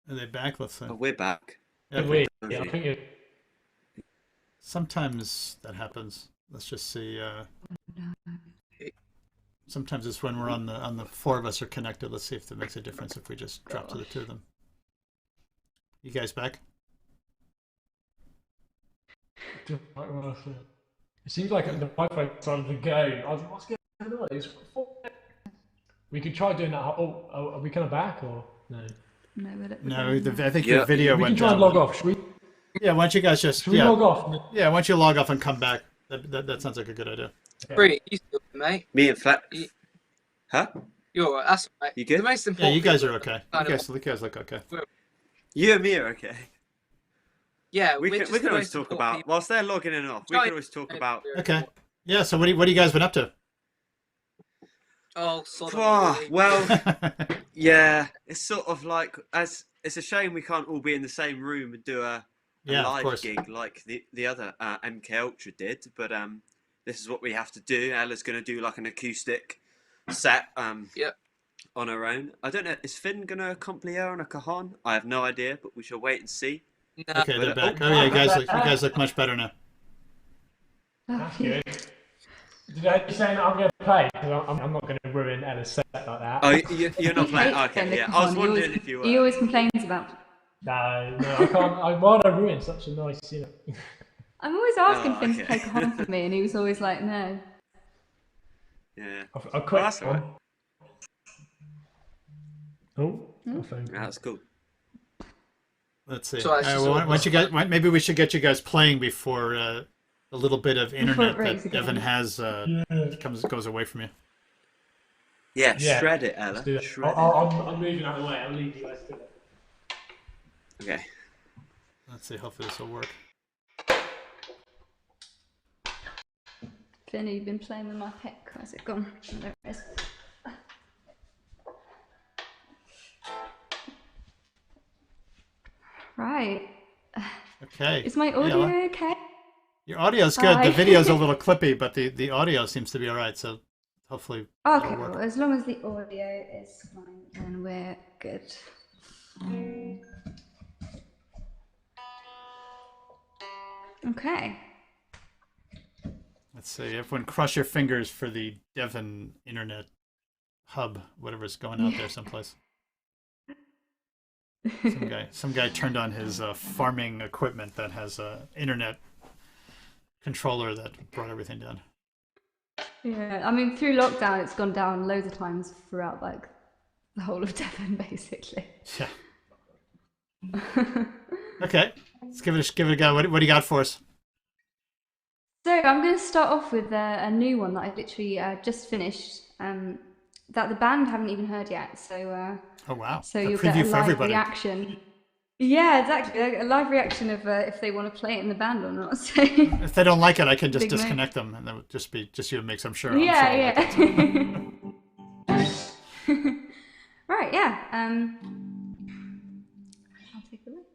Are they back? Let's see. we're back. Yeah, Wait, yeah, I think it. sometimes that happens. Let's just see. Sometimes it's when we're on the four of us are connected. Let's see if that makes a difference if we just drop to the two of them. You guys back? It seems like the Wi-Fi started to go. I was like, what's going on? We could try doing that. Oh, are we kind of back or no? No, we don't- No, I think Yeah. the video We can went try down. and log off. Should we? Yeah, why don't you guys just Should we log off? Yeah, why don't you log off and come back? That sounds like a good idea. Free, you still, mate. Me and Flex. You- Huh? You're all right. That's all right. You good? The most Yeah, important. you guys are okay. Kind You of- guys look okay. You and me are okay. Yeah, We we're can just the always most talk important about people. whilst they're logging in and off. We Try- can always talk about. Okay. Yeah. So what have you guys been up to? Oh, sod Oh, off, really. well, yeah, it's sort of like it's a shame we can't all be in the same room and do a Yeah, of live course. gig like the other MK Ultra did. But this is what we have to do. Ella's going to do like an acoustic set Yep. on her own. I don't know. Is Finn going to accompany her on a cajon? I have no idea, but we shall wait and see. No, Okay, they're back. Oh yeah, you guys look much better now. That's good. Did I saying that I'm going to play? Because I'm not going to ruin Ella's set like that. Oh, you're not He playing? hates Okay, the yeah. I was cajon. wondering if you were. He always complains about. No, I can't. Why would I ruin such a nice, you know? I'm always asking Oh, Finn okay. to play cajon for me, and he was always like, "No." Yeah, A quick that's all right. one. Oh, my phone. that's cool. Let's see. So I just- Well, why don't you guys? Maybe we should get you guys playing before a little bit of internet breaks that again. Devin has goes away from you. Yeah, Yeah. shred it, Ella. Let's do that. Shred it. I'm moving out of the way. I'll leave you guys to it. Okay. Let's see. Hopefully this will work. Finn, you've been playing with my pick. Where's it gone? Oh, there it is. Right. Okay. Is my Yeah, audio well, okay? your audio's good. Hi. The video's a little clippy, but the audio seems to be all right. So hopefully Okay, it'll work. well, as long as the audio is fine, then we're good. Okay. Let's see. Everyone, cross your fingers for the Devon internet hub, whatever's going out there someplace. Some guy turned on his farming equipment that has a internet controller that brought everything down. Yeah, I mean, through lockdown, it's gone down loads of times throughout, like, the whole of Devon, basically. Yeah. Okay. Let's give it a go. What do you got for us? So I'm going to start off with a new one that I've literally just finished, that the band haven't even heard yet. So Oh wow! so A you'll get preview a for live everybody. reaction. Yeah, exactly. A live reaction of if they want to play it in the band or not. So If they don't like it, I can just Big move. disconnect them, and that would just be you and make some sure. I'm sure yeah, they'll like it. yeah. Right, yeah. I'll take a look.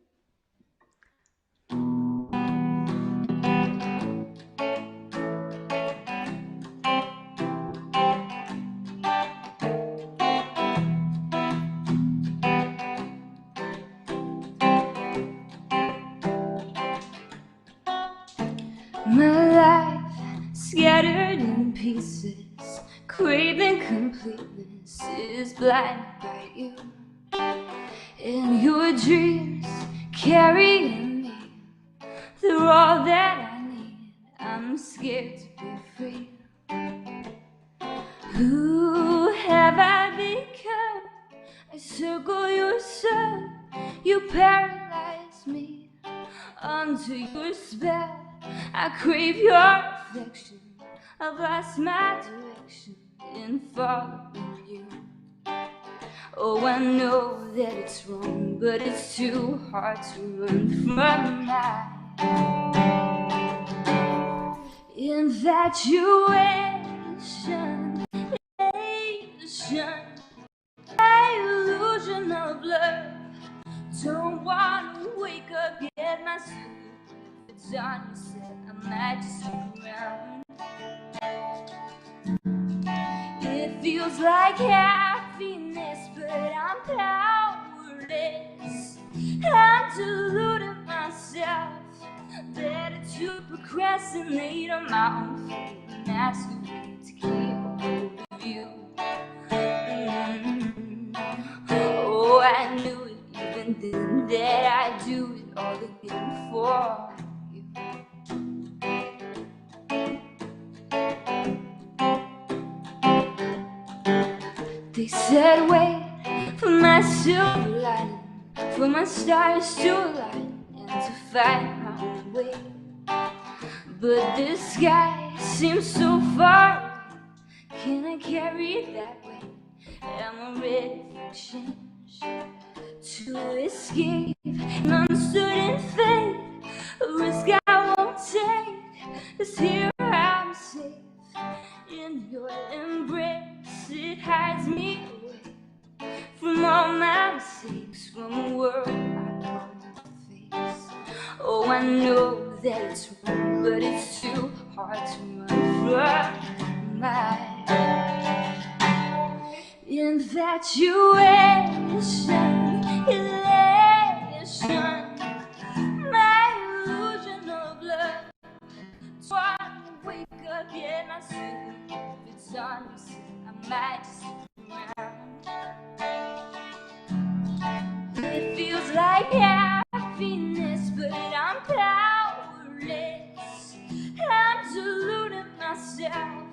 My life scattered in pieces, craving completeness is blinded by you. And your dreams carrying me through all that I need. I'm scared to be free. Who have I become? I circle your sun, you paralyze me. Under your spell, I crave your affection. I've lost my direction in following you. Oh, I know that it's wrong, but it's too hard to run from my infatuation, illusion of love. Don't wanna wake up yet, my sleep. If it's on your set, I might just stick around. It feels like happiness, but I'm powerless. I'm deluding myself. Better to procrastinate on my own fate and ask a way to keep hold of you. Oh, I knew it even then that I'd do it all again for you. They said wait for my silver lining, for my stars to align and to find my own way. But the sky seems so far away. Can I carry it that way? Am I ready for change? To escape an uncertain fate, a risk I won't take. 'Cause here I'm safe in your embrace. It hides me away from all my mistakes, from a world I can't face. Oh, I know that it's wrong, but it's too hard to run from my infatuation, elation, my illusion of love. Try to wake up, yet my sleep. If it's on your sleep, I might just stick around. It feels like happiness, but I'm powerless. I'm deluding myself,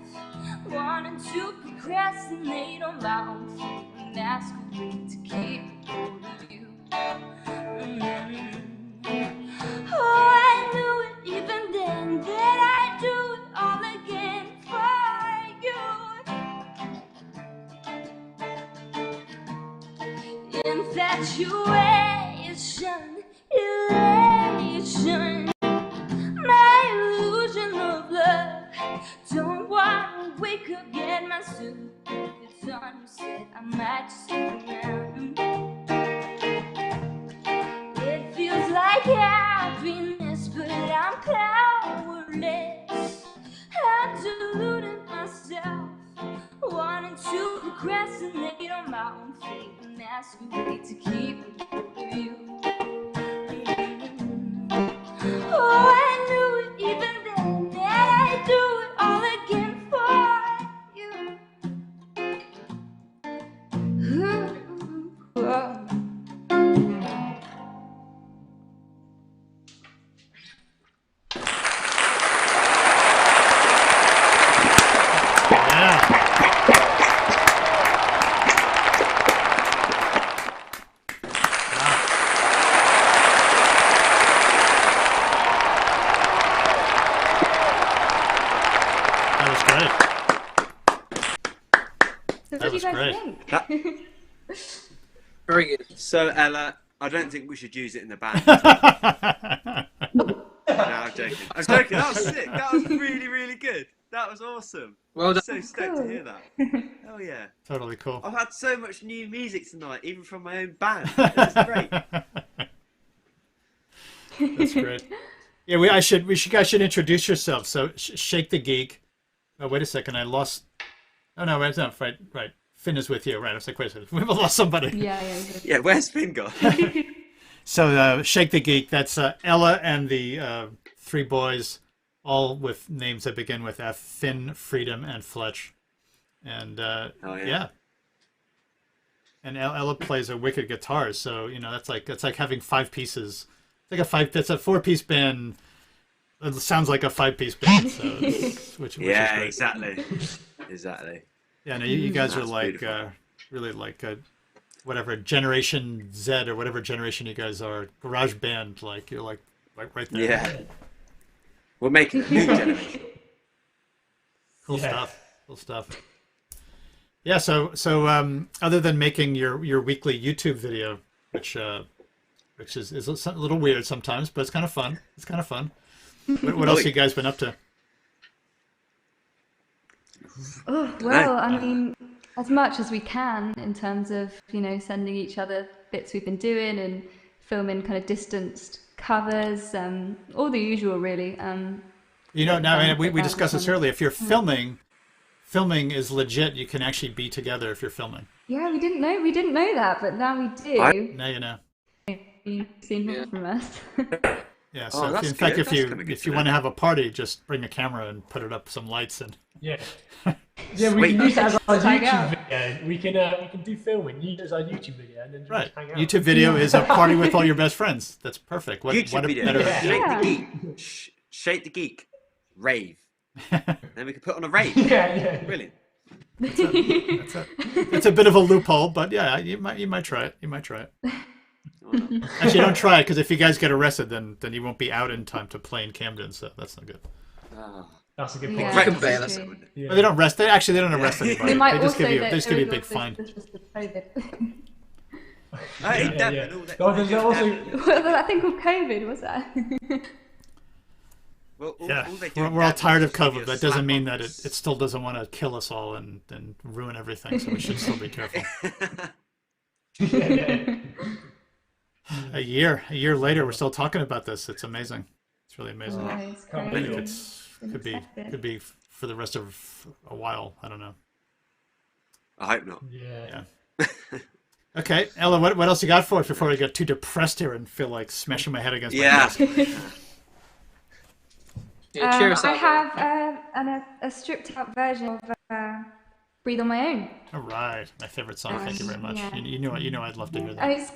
wanting to procrastinate on my own feet and ask a way to keep hold of you. Oh, I knew it even then that I'd do it all again for you. Infatuation, elation, my illusion of love. Don't wanna wake up, get my suit. If it's on your set, I might just stick around. It feels like happiness, but I'm powerless. I'm deluding myself, wanting to procrastinate on my own fate and ask a way to keep hold of you. Oh, I knew it even then that I'd do it all again for you. Whoa. What That did you was guys great. think? Very good. So Ella, I don't think we should use it in the band. No, I'm joking. I'm joking. That was sick. That was really, really good. That was awesome. Well I'm done. so stoked to hear that. Hell yeah. Totally cool. I've had so much new music tonight, even from my own band. This is great. That's great. Yeah, you guys should introduce yourselves. So, Shake the Geek. Oh, wait a second. I lost. Oh no, wait, no, right. Finn is with you, right? I was like, wait a second. We've lost somebody. Yeah. Yeah, where's Finn gone? So, Shake the Geek. That's Ella and the three boys, all with names that begin with F: Finn, Freedom, and Fletch. And Oh, yeah. yeah. And Ella plays a wicked guitar, so that's like having five pieces. It's a 4-piece band. It sounds like a 5-piece band. So which Yeah, is great. exactly. Yeah, no, you guys are That's like beautiful. really like whatever Generation Z or whatever generation you guys are, garage band. Like you're like right there. Yeah. We're making a new generation. Cool Yeah. stuff. Yeah. So other than making your weekly YouTube video, which is a little weird sometimes, but it's kind of fun. What else have you guys been up to? Oh, well, I mean, as much as we can in terms of, sending each other bits we've been doing and filming kind of distanced covers, all the usual, really. Now we discussed this earlier. If you're filming is legit. You can actually be together if you're filming. Yeah, we didn't know that, but now we do. Now you know. You've seen more from us. Yeah. Oh, So that's in fact, good. if That's you kinda good if to you want to know. have a party, just bring a camera and put it up some lights and. Yeah. Yeah, we Sweet. can use that as our Hang YouTube out. video. We can do filming, use it as our YouTube video, and then just Right. hang out. YouTube video is a party with all your best friends. That's perfect. YouTube what a video. better. Yeah. Shake Yeah. the Geek. Shake the Geek. Rave. Then we can put on a rave. Yeah. Brilliant. It's a bit of a loophole, but yeah, you might try it. Oh, no. Actually, don't try it because if you guys get arrested, then you won't be out in time to play in Camden. So that's not good. Oh. That's a good point. Yeah, Right. that's Bail true. us out. Yeah. Well, they don't arrest. They don't arrest Yeah. anybody. We might They just also give you a big also fine. just with COVID. I ate Yeah, that yeah. and all that. Oh, there's also- What was that thing called COVID? Was that? Well, Yeah, all they do we're in all Devon tired is of just give you COVID. a That doesn't slap mean on that the it still doesn't want to kill us all and ruin everything. So we should still be careful. Yeah. A year later, we're still talking about this. It's amazing. It's really amazing. Oh, it's Can't I believe think it. could be for the rest of a while. I don't know. I hope not. Yeah. Okay, Ella, what else you got for us before we get too depressed here and feel like smashing my head against my Yeah. desk? Yeah, cheer us I up. have a stripped out version of Breathe on My Own. All right, my favorite song. Thank you very much. Yeah. You know I'd love to hear And that.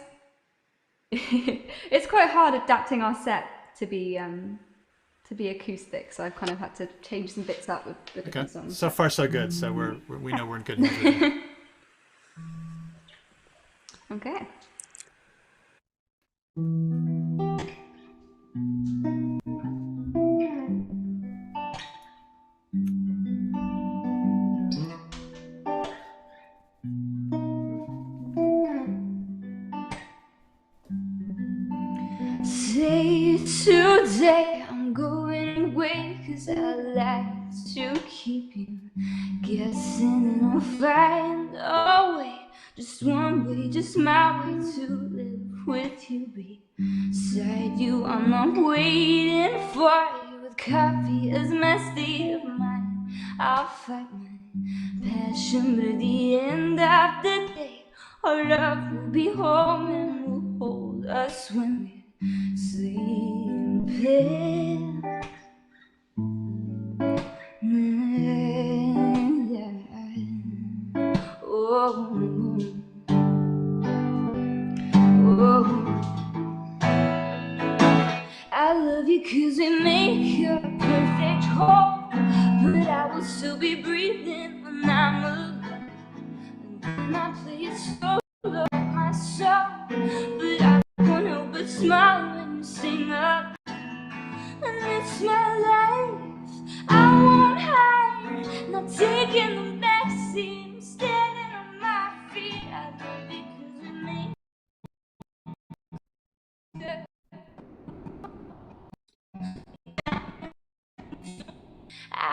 it's quite hard adapting our set to be acoustic, so I've kind of had to change some bits up with the Okay, different songs. so far so good. So we know we're in good hands with you. Okay. Say today I'm going away 'cause I like to keep you guessing and I'll find a way. Just one way, just my way to live with you beside you. I'm not waiting for you with coffee as my state of mind. I'll fight my passion, but at the end of the day, our love will be home and will hold us when we sleep in bed. Oh, oh. I love you 'cause we make a perfect whole, but I will still be breathing when I'm alone. And when I play it solo, my soul, but I won't help but smile when you sing up. And it's my life, I won't hide, not taking the backseat, I'm standing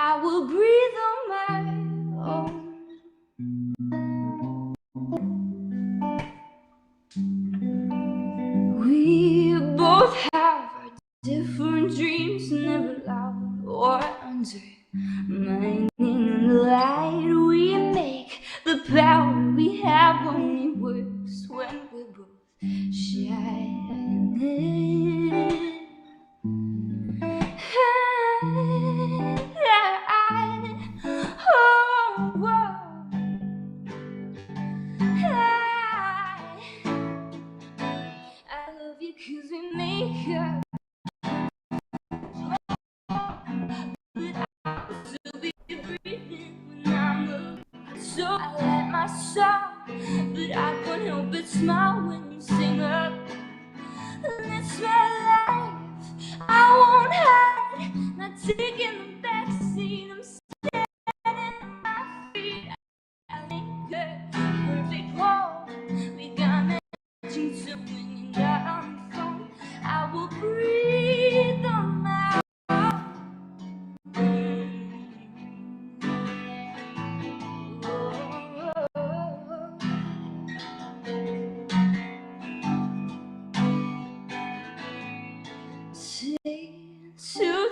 I will breathe on my own. We both have our different dreams, never loud or undermining the light we make. The power we have only works when we're both shining. I love you 'cause we make up, but I'll still be breathing when I'm alone. So I let my soul, but I can't help but smile when you sing up. It's my life, I won't hide, not taking the backseat. I'm standing on my feet. I linger, perfect home. We got matching, so when you're not on the phone, I will breathe on my own.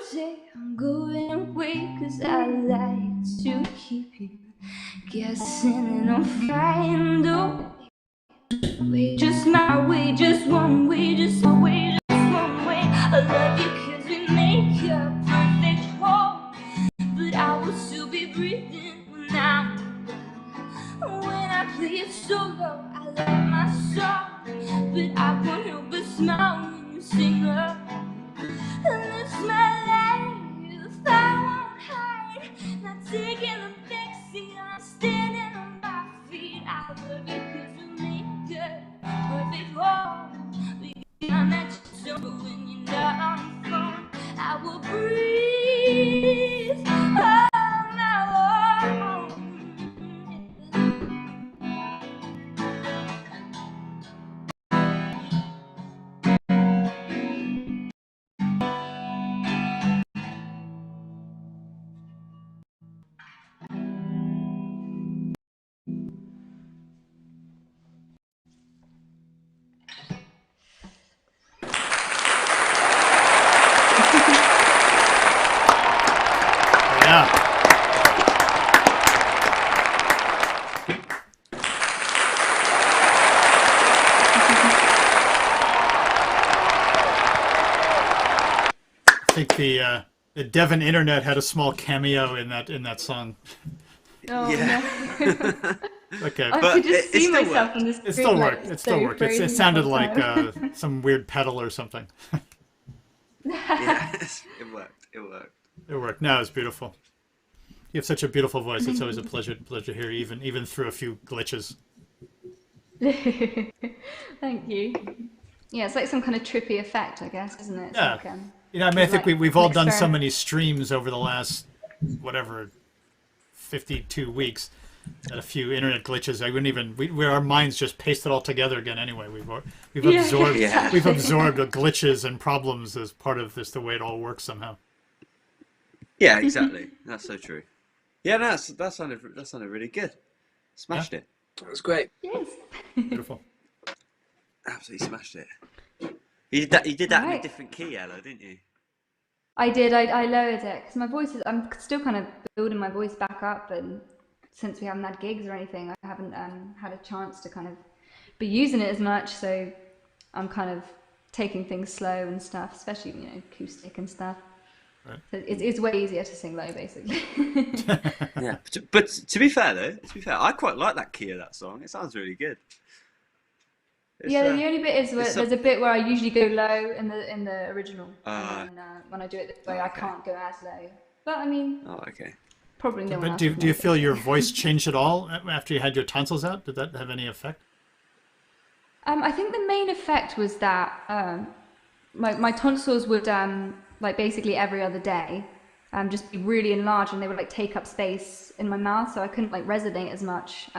Today I'm going away 'cause I like to keep you guessing, and I'll find a way, just my way, just one way, just my way, just one way. I love you 'cause we make a perfect home, but I will still be breathing when I play it solo. I love my song, but I can't help but smile when you sing up. And it's my life, I won't hide, not taking the backseat. I'm standing on my feet. I love you 'cause we make a perfect home. We got magic, so when you're not on the phone, I will breathe on my own. Yeah. I think the Devon internet had a small cameo in that song. Oh, Yeah. Okay, I But could just it see still myself worked. on the screen. it still like, worked. It so still worked. It crazy sounded the whole like time. some weird pedal or something. Yes, it worked. It worked. It worked. No, it's beautiful. You have such a beautiful voice. It's always a pleasure to hear you, even through a few glitches. Thank you. Yeah, it's like some kind of trippy effect, I guess, isn't it? It's Yeah. like, You know, I mean, I think like we've an all done so experiment. many streams over the last, whatever, 52 weeks, that a few internet glitches. I wouldn't even. Our minds just paste it all together again. Anyway, we've Yeah, absorbed Yeah. we've absorbed the glitches and problems as part of this, the way it all works somehow. Yeah, exactly. That's so true. Yeah, no, that sounded really good. Smashed it. That was great. Yes. Beautiful. Absolutely smashed it. You did that. You did that in a Alright. different key, Ella, didn't you? I did. I lowered it because my voice is. I'm still kind of building my voice back up, and since we haven't had gigs or anything, I haven't had a chance to kind of be using it as much. So I'm kind of taking things slow and stuff, especially acoustic and stuff. Right. So it's way easier to sing low, basically. Yeah. But to be fair, I quite like that key of that song. It sounds really good. It's, Yeah, the only bit is where it's there's a bit where I usually go low in the original, and then when I do it this way, I okay. can't go as low. But I mean, Oh, okay. probably no one But else do would you notice. feel your voice changed at all after you had your tonsils out? Did that have any effect? I think the main effect was that my tonsils would like basically every other day just be really enlarged, and they would like take up space in my mouth, so I couldn't like resonate as much.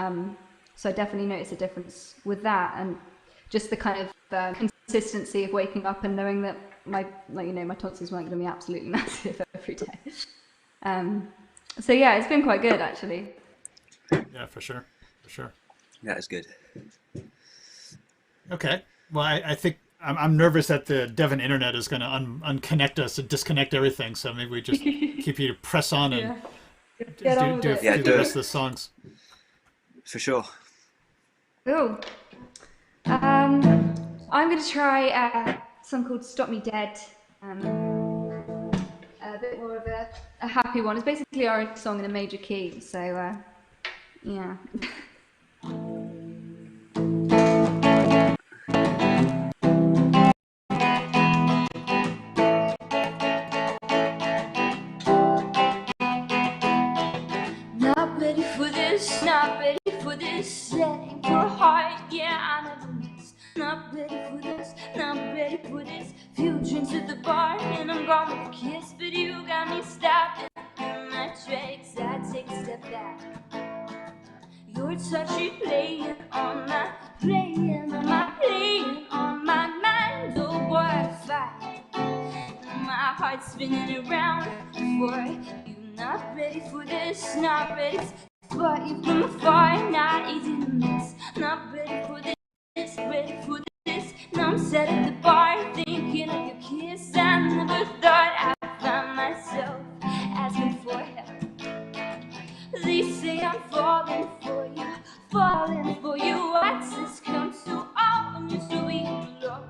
So I definitely noticed a difference with that, and just the kind of consistency of waking up and knowing that my tonsils weren't going to be absolutely massive every day. So yeah, it's been quite good actually. Yeah, for sure. For sure. That is good. Okay. Well, I think I'm nervous that the Devon internet is going to unconnect us and disconnect everything. So maybe we just keep you to press on and Get on with do it. the rest of the songs. For sure. Cool. I'm going to try a song called Stop Me Dead. A bit more of a happy one. It's basically our own song in a major key, so yeah. Not ready for this, not ready for this. Setting for a heart, yeah, I never miss. Not ready for this, not ready for this. Few drinks at the bar and I'm gone with a kiss, but you got me stopped in my tracks. I take a step back. Your touch, you playing on my, playing on my, playing on my mind. Oh boy, I fight. My heart's spinning around for you. Not ready for this, not ready for you from afar. Not easy to miss. Not ready for this, ready for this. Now I'm sat at the bar thinking of your kiss. I never thought I'd find myself asking for help. They say I'm falling for you, falling for you. What's this come to all of you so love?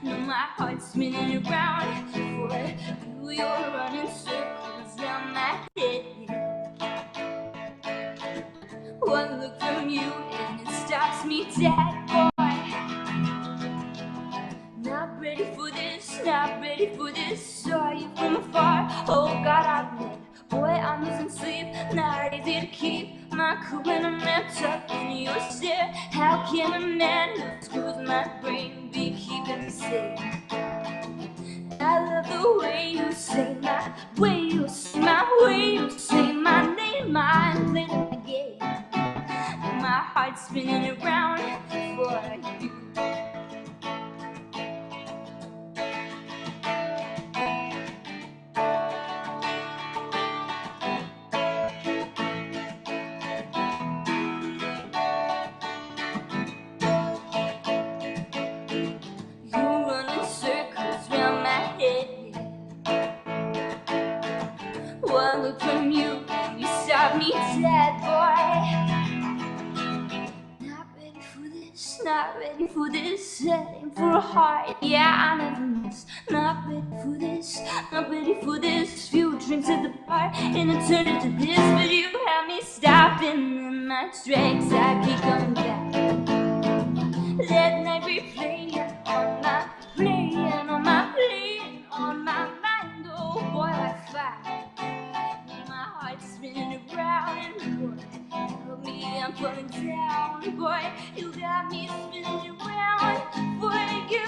Now my heart's spinning around for you. You're running circles down my head. One look from you and it stops me dead, boy. Not ready for this, not ready for this. Saw you from afar, oh God, I admit. Boy, I'm losing sleep, not easy to keep my cool when I'm wrapped up in your stare. How can a man who screws my brain be keeping me safe? I love the way you say my, way you say my, way you say my name. I'm playing the game. My heart's spinning around for you. You're running circles round my head. One look from you, you stop me dead, boy. Not ready for this, not ready for this. Setting for a heart, yeah, I never miss. Not ready for this, not ready for this. Few drinks at the bar and it turned into this, but you had me stopping in my tracks. I keep coming back. That night replaying on my, playing on my, playing on my mind. Oh boy, I fight. My heart's spinning around, boy. Help me, I'm falling down, boy. You got me spinning around for you.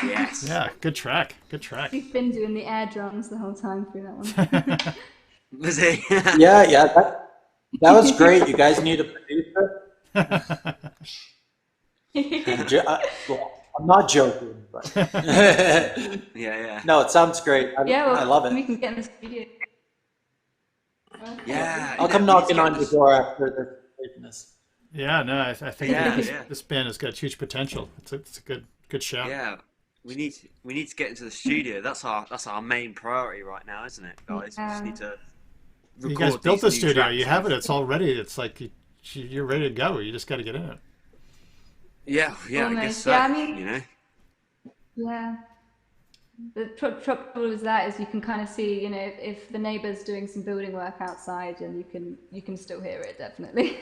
Yes. Yeah, good track. Good track. We've been doing the air drums the whole time through that one. Was he? Yeah, that was great. You guys need a producer. Well, I'm not joking, but Yeah. no, it sounds great. Yeah, well, I love we it. can get in the studio. Yeah. I'll come knocking on your door after this. Yeah, no, I think Yeah, this, yeah. this band has got huge potential. It's a good shout. Yeah. We need to get into the studio. That's our main priority right now, isn't it, guys? We just need to record You guys built the these new studio. tracks. You have it. It's all ready. It's like you're ready to go. You just got to get in it. Yeah, I Almost. guess so. Yeah, I mean- you know. Yeah. The trouble with that is you can kind of see, you know, if the neighbour's doing some building work outside, and you can still hear it, definitely.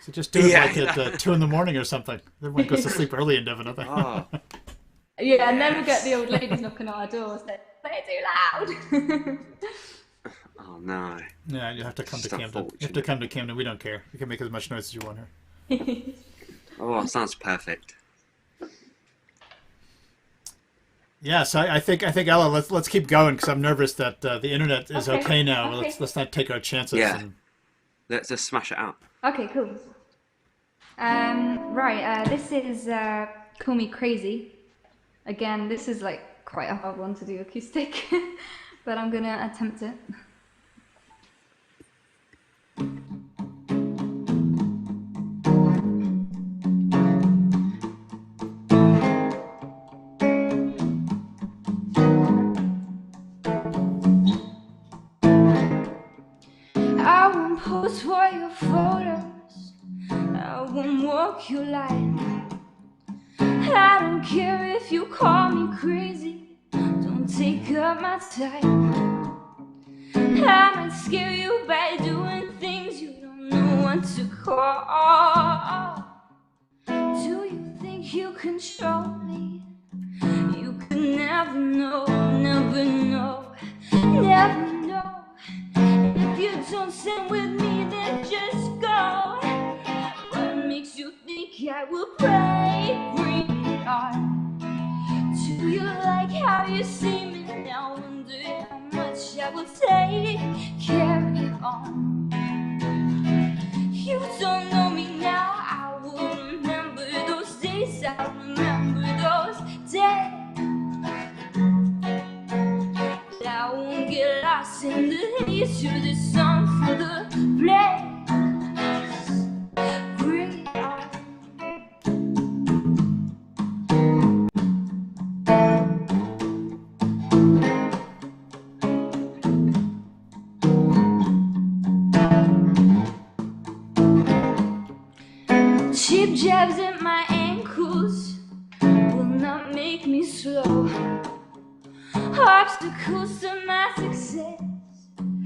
So just do it Yeah, like at 2 a.m. or something. Everyone goes to sleep early in Devon, I think. Oh, Yeah, and then we get the old ladies knocking on our door saying, "Play too loud." oh no. Yeah, you have to come to Just Camden. You have to come to Camden. We don't care. You can make as much noise as you want here. Oh, sounds perfect. Yes, I think Ella, let's keep going because I'm nervous that the internet is okay now. Okay. Let's not take our chances. Yeah. Let's just smash it out. Okay, cool. Right, this is Call Me Crazy. Again, this is like quite a hard one to do acoustic, but I'm gonna attempt it. I won't pose for your photos, I won't walk your line. I don't care if you call me crazy, don't take up my time. I might scare you by doing things you don't know what to call. Do you think you control me? You can never know, never know, never know. If you don't stand with me, then just go. What makes you think I will break it on? Do you like how you see me now? Wonder how much I will take. Carry on. You don't know me now. I will remember those days. I remember those days. But I won't get lost in the haze. To the song for the place. Bring it on. Cheap jabs at my ankles will not make me slow. Obstacles to my success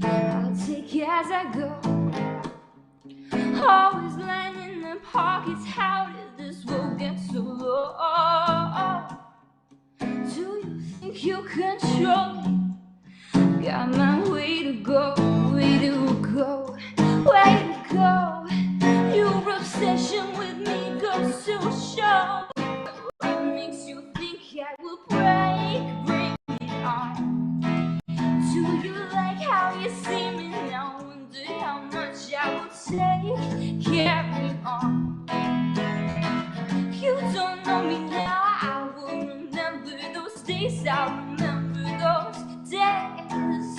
I'll take as I go. Always lining the pockets. How did this road get so low? Do you think you control me? Got my way to go, way to go, way to go. Your obsession with me goes to show. What makes you think I will break it on? Do you like how you see me now? Wonder how much I will take. Carry on. You don't know me now. I will remember those days. I remember those days.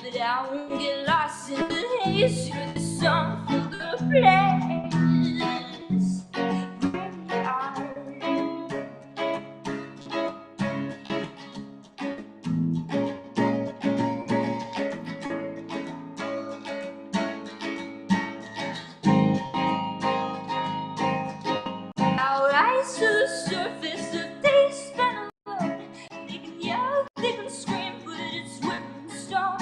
But I won't get lost in the haze. You're the song for the place. Bring it on. I'll rise to the surface of days spent alone. They can yell, they can scream, but it's written in stone.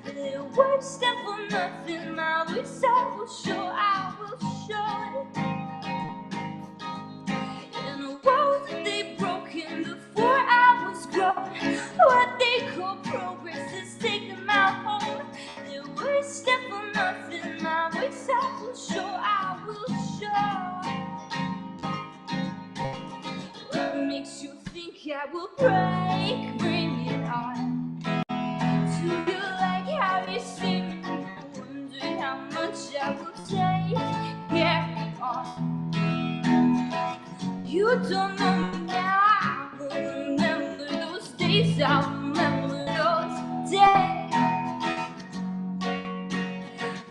Their words stand for nothing. My voice I will show, I will show it. In a world that they broken before I was grown. What they call progress is taking my home. Their words stand for nothing. My voice I will show, I will show. What makes you think I will break? Bring it on. Do you like how you see me? Wonder how much I will take. Carry on. You don't know me now. I will remember those days. I remember those days.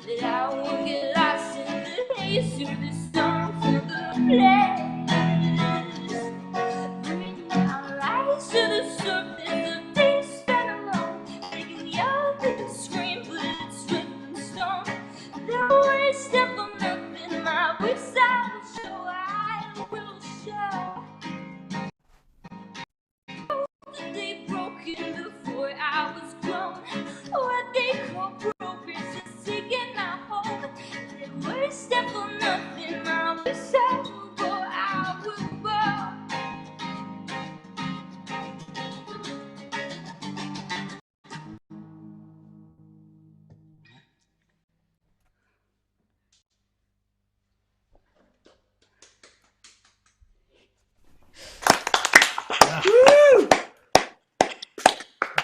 That I won't get lost in the haze. You're the song for the place. Bring our eyes to the surface of days spent alone. They can yell, they can scream, but it's written in stone. Their words stand for nothing. My voice I will show, I will show. They broken before I was grown. What they call progress is taking my home. Their words stand for nothing. My voice I will go, I will go.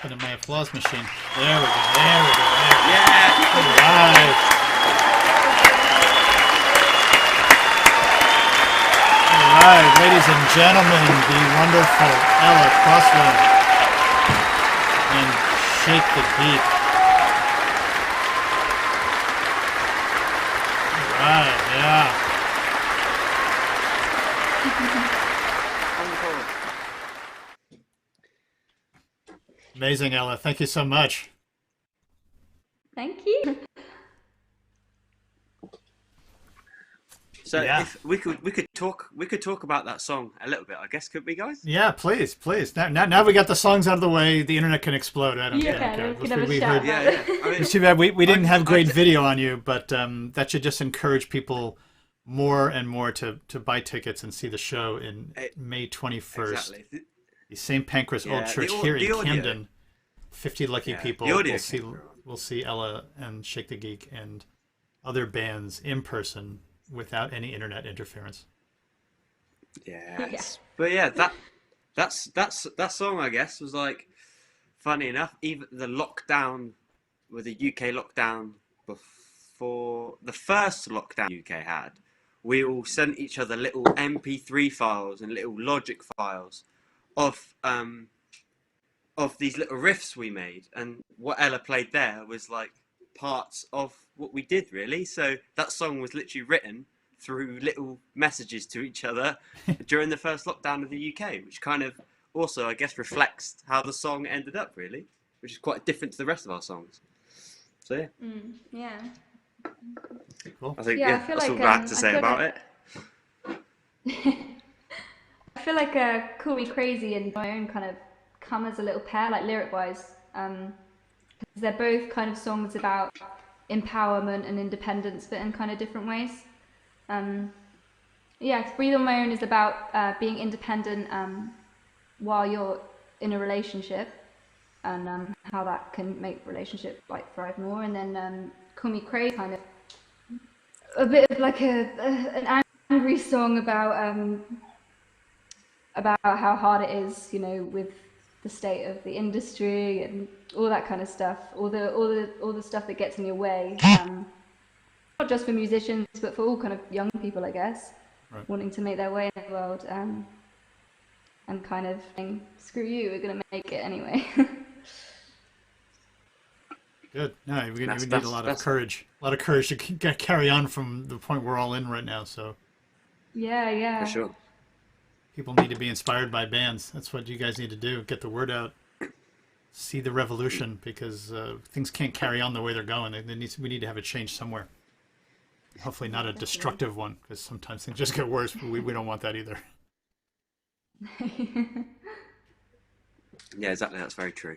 happened to my applause machine? There we go. There we go. Yeah. All right. All right, ladies and gentlemen, the wonderful Ella Crossland and Shake the Geek. All right, yeah. Amazing, Ella. Thank you so much. Thank you. So Yeah. if we could talk about that song a little bit, I guess, could we, guys? Yeah, please. Now we got the songs out of the way. The internet can explode. I don't Yeah, care. we can have a We chat heard- about Yeah, it. yeah. I mean, It's too bad we didn't have great I- video on you, but that should just encourage people more and more to buy tickets and see the show in May 21st. exactly. The St. Pancras Old Yeah, Church the here in audio. Camden. 50 lucky Yeah, people the audio will see Ella and Shake the Geek and other bands in person without any internet interference. Yes. But yeah, that song, I guess, was like, funny enough, even the lockdown, with the UK lockdown before the first lockdown UK had, we all sent each other little MP3 files and little Logic files of these little riffs we made, and what Ella played there was like parts of what we did, really. So that song was literally written through little messages to each other during the first lockdown of the UK, which kind of also, I guess, reflects how the song ended up, really, which is quite different to the rest of our songs. So yeah, Yeah. Cool. I think Yeah, I feel that's like, all I had to I say feel about like- it. I feel like Call Me Crazy and My Own kind of come as a little pair, like lyric-wise. 'Cause they're both kind of songs about empowerment and independence, but in kind of different ways. Yeah, Breathe on My Own is about being independent while you're in a relationship, and how that can make relationship like thrive more. And then Call Me Crazy, kind of a bit of like an angry song about how hard it is, with the state of the industry and all that kind of stuff, all the stuff that gets in your way. Not just for musicians, but for all kind of young people, I guess, Right. wanting to make their way in the world, and kind of saying, screw you, we're gonna make it anyway. Good. No, we need a That's- lot of that's- courage. A lot of courage to carry on from the point we're all in right now. So Yeah. For sure. people need to be inspired by bands. That's what you guys need to do. Get the word out. See the revolution, because things can't carry on the way they're going. We need to have a change somewhere. Hopefully not a destructive one, because sometimes things just get worse. But we don't want that either. Yeah, exactly. That's very true.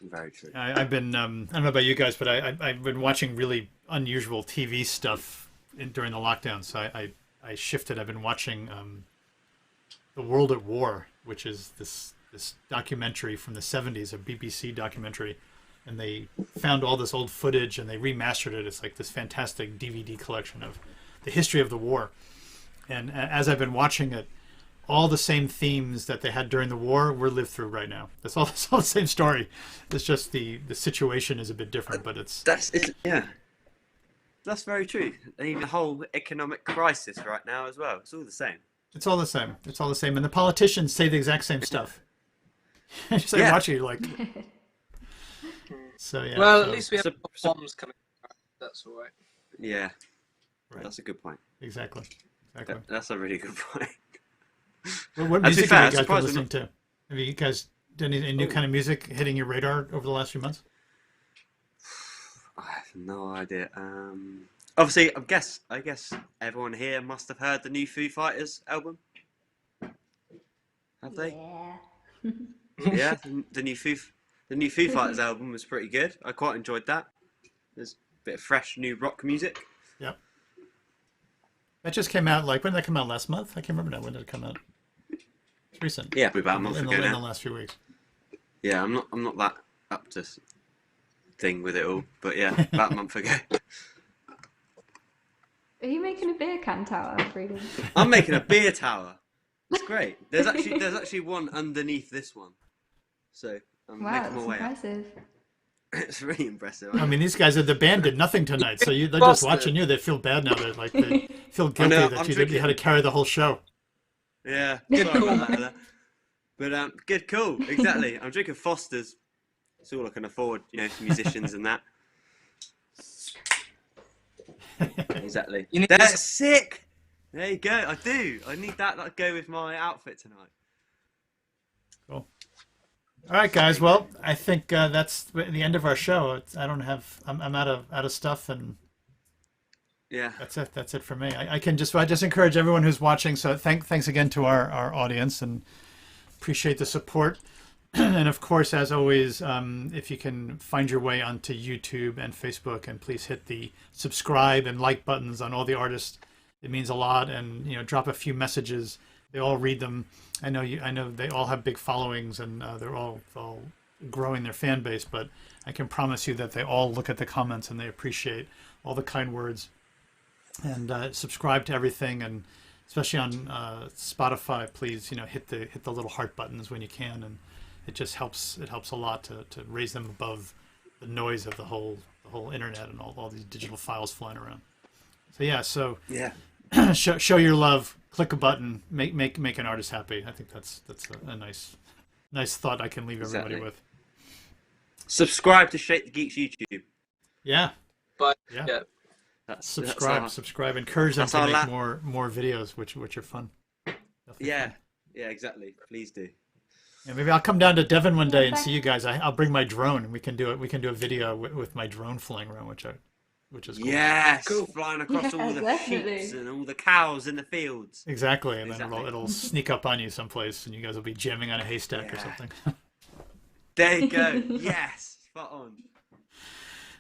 Very true. I've been, I don't know about you guys, but I've been watching really unusual TV stuff during the lockdown. So I shifted. I've been watching The World at War, which is this documentary from the 70s, a BBC documentary. And they found all this old footage and they remastered it. It's like this fantastic DVD collection of the history of the war. And as I've been watching it, all the same themes that they had during the war were lived through right now. It's all the same story. It's just the situation is a bit different, but it's Yeah. That's very true. And even the whole economic crisis right now as well. It's all the same. it's all the same. It's all the same. And the politicians say the exact same stuff. Just like Yeah. watching you, like. So yeah. Well, so- at least we have so- bombs coming. That's all right. Yeah. Right. That's a good point. Exactly. That's a really good point. What To be music fair, have you guys been surprisingly- listening to? Have you guys done any new kind of music hitting your radar over the last few months? I have no idea. Obviously, I guess everyone here must have heard the new Foo Fighters album. Have they? Yeah. Yeah, the new Foo Fighters album was pretty good. I quite enjoyed that. There's a bit of fresh new rock music. Yep. That just came out, like, when did that come out? Last month? I can't remember now. When did it come out? It's recent. Yeah, about a month in ago the now. last few weeks. Yeah, I'm not that up to thing with it all, but yeah, about a month ago. Are you making a beer can tower, Freedom? I'm making a beer tower. It's great. There's actually one underneath this one. So I'm Wow, making that's my way up. impressive. It's really impressive. I mean, these guys at the band did nothing tonight, so they're just Bastard. watching you. They feel bad now. They feel guilty know, that I'm you drinking. had to carry the whole show. Yeah, Good sorry call, about that, Ella. But good, cool, exactly. I'm drinking Foster's. It's all I can afford, musicians and that. Exactly. You need That's to- sick. There you go. I do. I need that to go with my outfit tonight. Cool. All right, guys. Well, I think that's the end of our show. I'm out of stuff, and Yeah. that's it for me. I just encourage everyone who's watching. So thanks again to our audience, and appreciate the support. And of course, as always, if you can find your way onto YouTube and Facebook, and please hit the subscribe and like buttons on all the artists. It means a lot. And drop a few messages. They all read them. I know they all have big followings, and they're all growing their fan base. But I can promise you that they all look at the comments and they appreciate all the kind words. And subscribe to everything, and especially on Spotify, please hit the little heart buttons when you can, and it just helps. It helps a lot to raise them above the noise of the whole internet and all these digital files flying around. So Yeah. show your love. Click a button. Make an artist happy. I think that's a nice thought I can leave everybody Exactly. with. Subscribe to Shake the Geeks YouTube. Yeah. But Yeah. yeah. That's Subscribe. Encourage them that's to our make more videos, which are fun. Definitely Yeah. fun. Yeah. Exactly. Please do. Yeah, maybe I'll come down to Devon one day and see you guys. I'll bring my drone, and we can do it. We can do a video with my drone flying around, which is cool. Yes. Cool. Flying across Yeah, all the definitely. sheep and all the cows in the fields. Exactly, and Exactly. then it'll sneak up on you someplace, and you guys will be jamming on a haystack or Yeah. something. There you go. Yes. Spot on.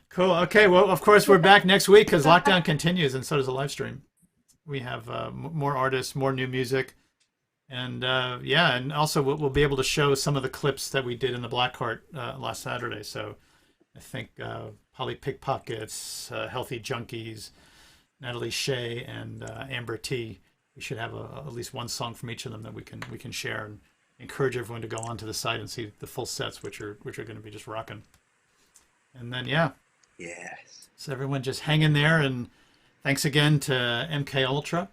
Cool. Okay. Well, of course, we're back next week because lockdown continues, and so does the live stream. We have more artists, more new music, and and also we'll be able to show some of the clips that we did in the Blackheart last Saturday. So I think Polly Pickpockets, Healthy Junkies, Natalie Shea, and Amber T. We should have at least one song from each of them that we can share, and encourage everyone to go onto the site and see the full sets, which are going to be just rocking. And then Yes. so everyone just hang in there, and thanks again to MK Ultra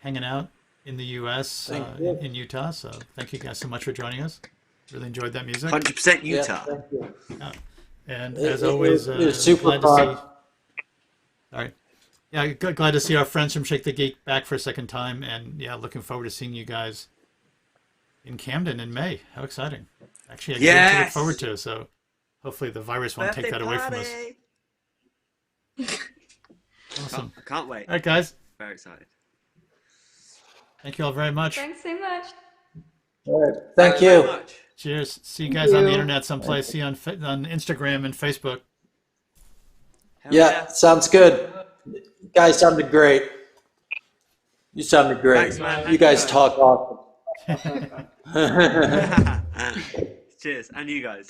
hanging out in the U.S. In Utah. So thank you guys so much for joining us. Really enjoyed that music. 100% Utah. Yeah, thank you. And It- as it always, was super glad to fun. see. All right. Yeah, glad to see our friends from Shake the Geek back for a second time, and looking forward to seeing you guys in Camden in May. How exciting! Actually, a gig to look Yes! forward to. So hopefully the virus won't take that away from us. Awesome. I can't wait. All right, guys. Very excited. Thank you all very much. Thanks so much. All right. Thank Very you. much. Cheers. See you guys on the internet someplace. See you on Instagram and Facebook. Hell Yeah, sounds good. You guys sounded great. You sounded great. Thanks, man. You guys talk awesome. Cheers. And you guys.